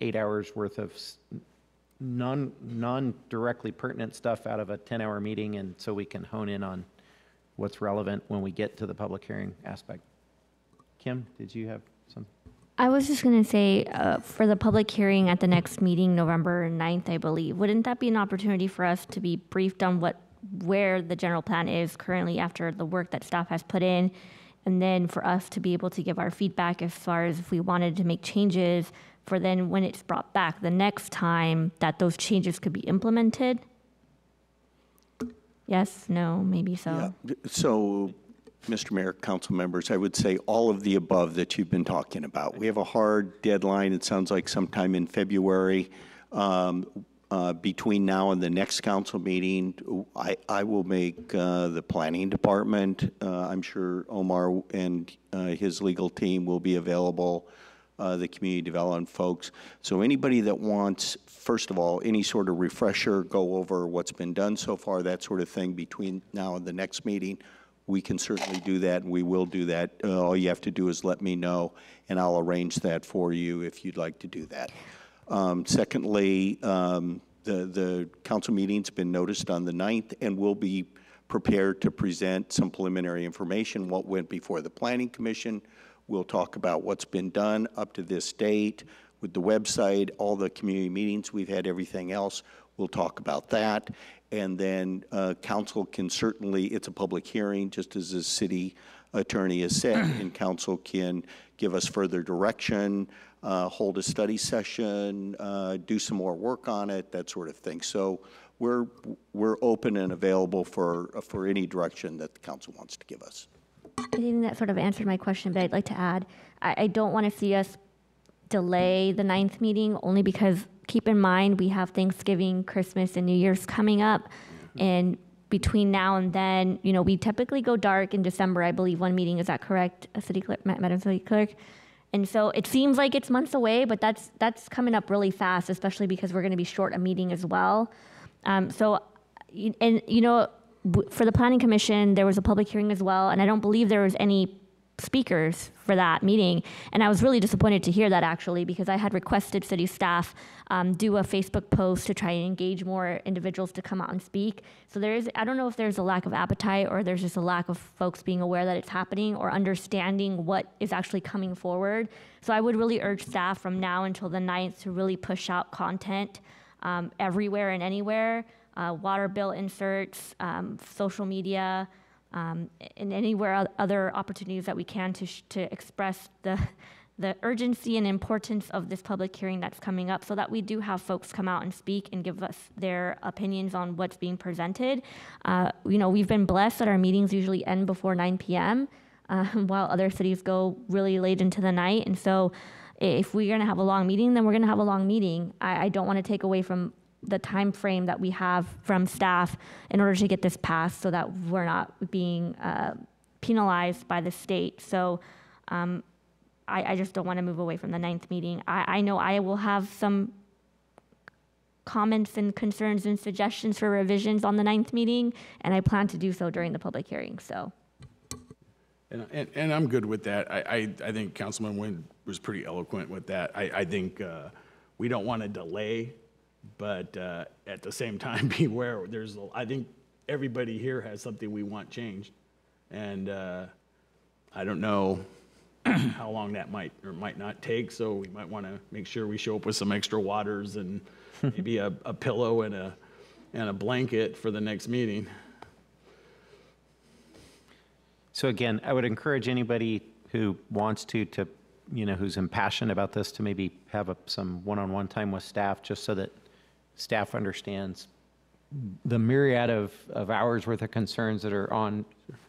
8 hours worth of non-directly pertinent stuff out of a 10-hour meeting, and so we can hone in on what's relevant when we get to the public hearing aspect. Kim, did you have some? I was just going to say, for the public hearing at the next meeting, November 9th, I believe, wouldn't that be an opportunity for us to be briefed on where the general plan is currently after the work that staff has put in, and then for us to be able to give our feedback as far as if we wanted to make changes for then when it's brought back the next time that those changes could be implemented? Yes, no, maybe so. Yeah. So, Mr. Mayor, council members, I would say all of the above that you've been talking about. We have a hard deadline. It sounds like sometime in February. Between now and the next council meeting, I will make the planning department. I'm sure Omar and his legal team will be available, the community development folks. So anybody that wants, first of all, any sort of refresher, go over what's been done so far, that sort of thing between now and the next meeting, we can certainly do that, and we will do that. All you have to do is let me know, and I'll arrange that for you if you'd like to do that. Secondly, the council meeting's been noticed on the 9th, and we'll be prepared to present some preliminary information, what went before the Planning Commission. We'll talk about what's been done up to this date with the website, all the community meetings we've had, everything else. We'll talk about that. And then council can certainly, it's a public hearing, just as the city attorney has said, and council can give us further direction, hold a study session, do some more work on it, that sort of thing. So we're open and available for any direction that the council wants to give us. I think that sort of answered my question, but I'd like to add, I don't want to see us delay the 9th meeting, only because keep in mind we have Thanksgiving, Christmas, and New Year's coming up. And between now and then, you know, we typically go dark in December, I believe one meeting, is that correct, City Clerk, Madam City Clerk? And so it seems like it's months away, but that's coming up really fast, especially because we're going to be short a meeting as well. For the Planning Commission, there was a public hearing as well, and I don't believe there was any speakers for that meeting. And I was really disappointed to hear that, actually, because I had requested city staff do a Facebook post to try and engage more individuals to come out and speak. So I don't know if there's a lack of appetite or there's just a lack of folks being aware that it's happening or understanding what is actually coming forward. So I would really urge staff from now until the 9th to really push out content everywhere and anywhere, water bill inserts, social media, and anywhere other opportunities that we can to express the urgency and importance of this public hearing that's coming up, so that we do have folks come out and speak and give us their opinions on what's being presented. We've been blessed that our meetings usually end before 9 p.m., while other cities go really late into the night. And so if we're going to have a long meeting, then we're going to have a long meeting. I don't want to take away from the time frame that we have from staff in order to get this passed, so that we're not being penalized by the state. So I just don't want to move away from the 9th meeting. I know I will have some comments and concerns and suggestions for revisions on the 9th meeting, and I plan to do so during the public hearing. So. And I'm good with that. I think Councilman Nguyen was pretty eloquent with that. I think we don't want to delay, but at the same time, beware. I think everybody here has something we want changed, and I don't know how long that might or might not take. So we might want to make sure we show up with some extra waters and maybe a pillow and a blanket for the next meeting. So again, I would encourage anybody who wants to who's impassioned about this, to maybe have some one-on-one time with staff, just so that staff understands the myriad of hours worth of concerns that are on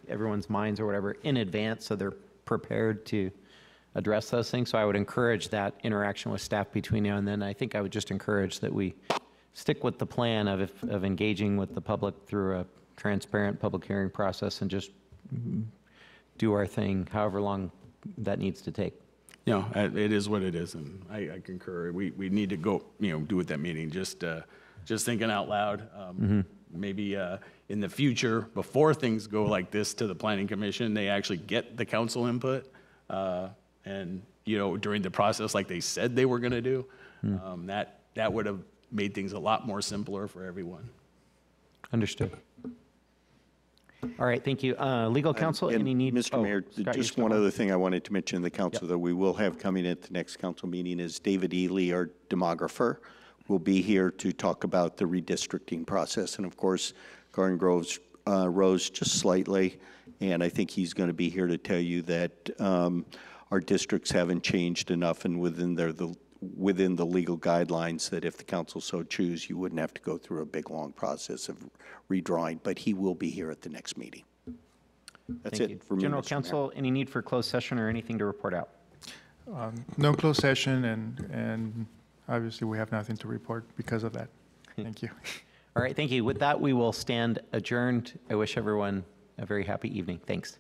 everyone's minds or whatever in advance, so they're prepared to address those things. So I would encourage that interaction with staff between now and then. I think I would just encourage that we stick with the plan of engaging with the public through a transparent public hearing process and just do our thing however long that needs to take. It is what it is, and I concur. We need to go, do at that meeting. Just thinking out loud. Maybe in the future, before things go like this to the Planning Commission, they actually get the council input, and during the process, like they said they were going to do. That would have made things a lot more simpler for everyone. Understood. All right, thank you. Legal counsel, any need? Mr. Mayor, just one other thing I wanted to mention to the council that we will have coming at the next council meeting is David Ely, our demographer, will be here to talk about the redistricting process. And of course, Garden Grove's rose just slightly, and I think he's going to be here to tell you that our districts haven't changed enough and within the legal guidelines that if the council so choose, you wouldn't have to go through a big, long process of redrawing, but he will be here at the next meeting. That's Thank it you. for me, General Mr. counsel, any need for closed session or anything to report out? No closed session, and obviously we have nothing to report because of that. Thank you. All right, thank you. With that, we will stand adjourned. I wish everyone a very happy evening. Thanks.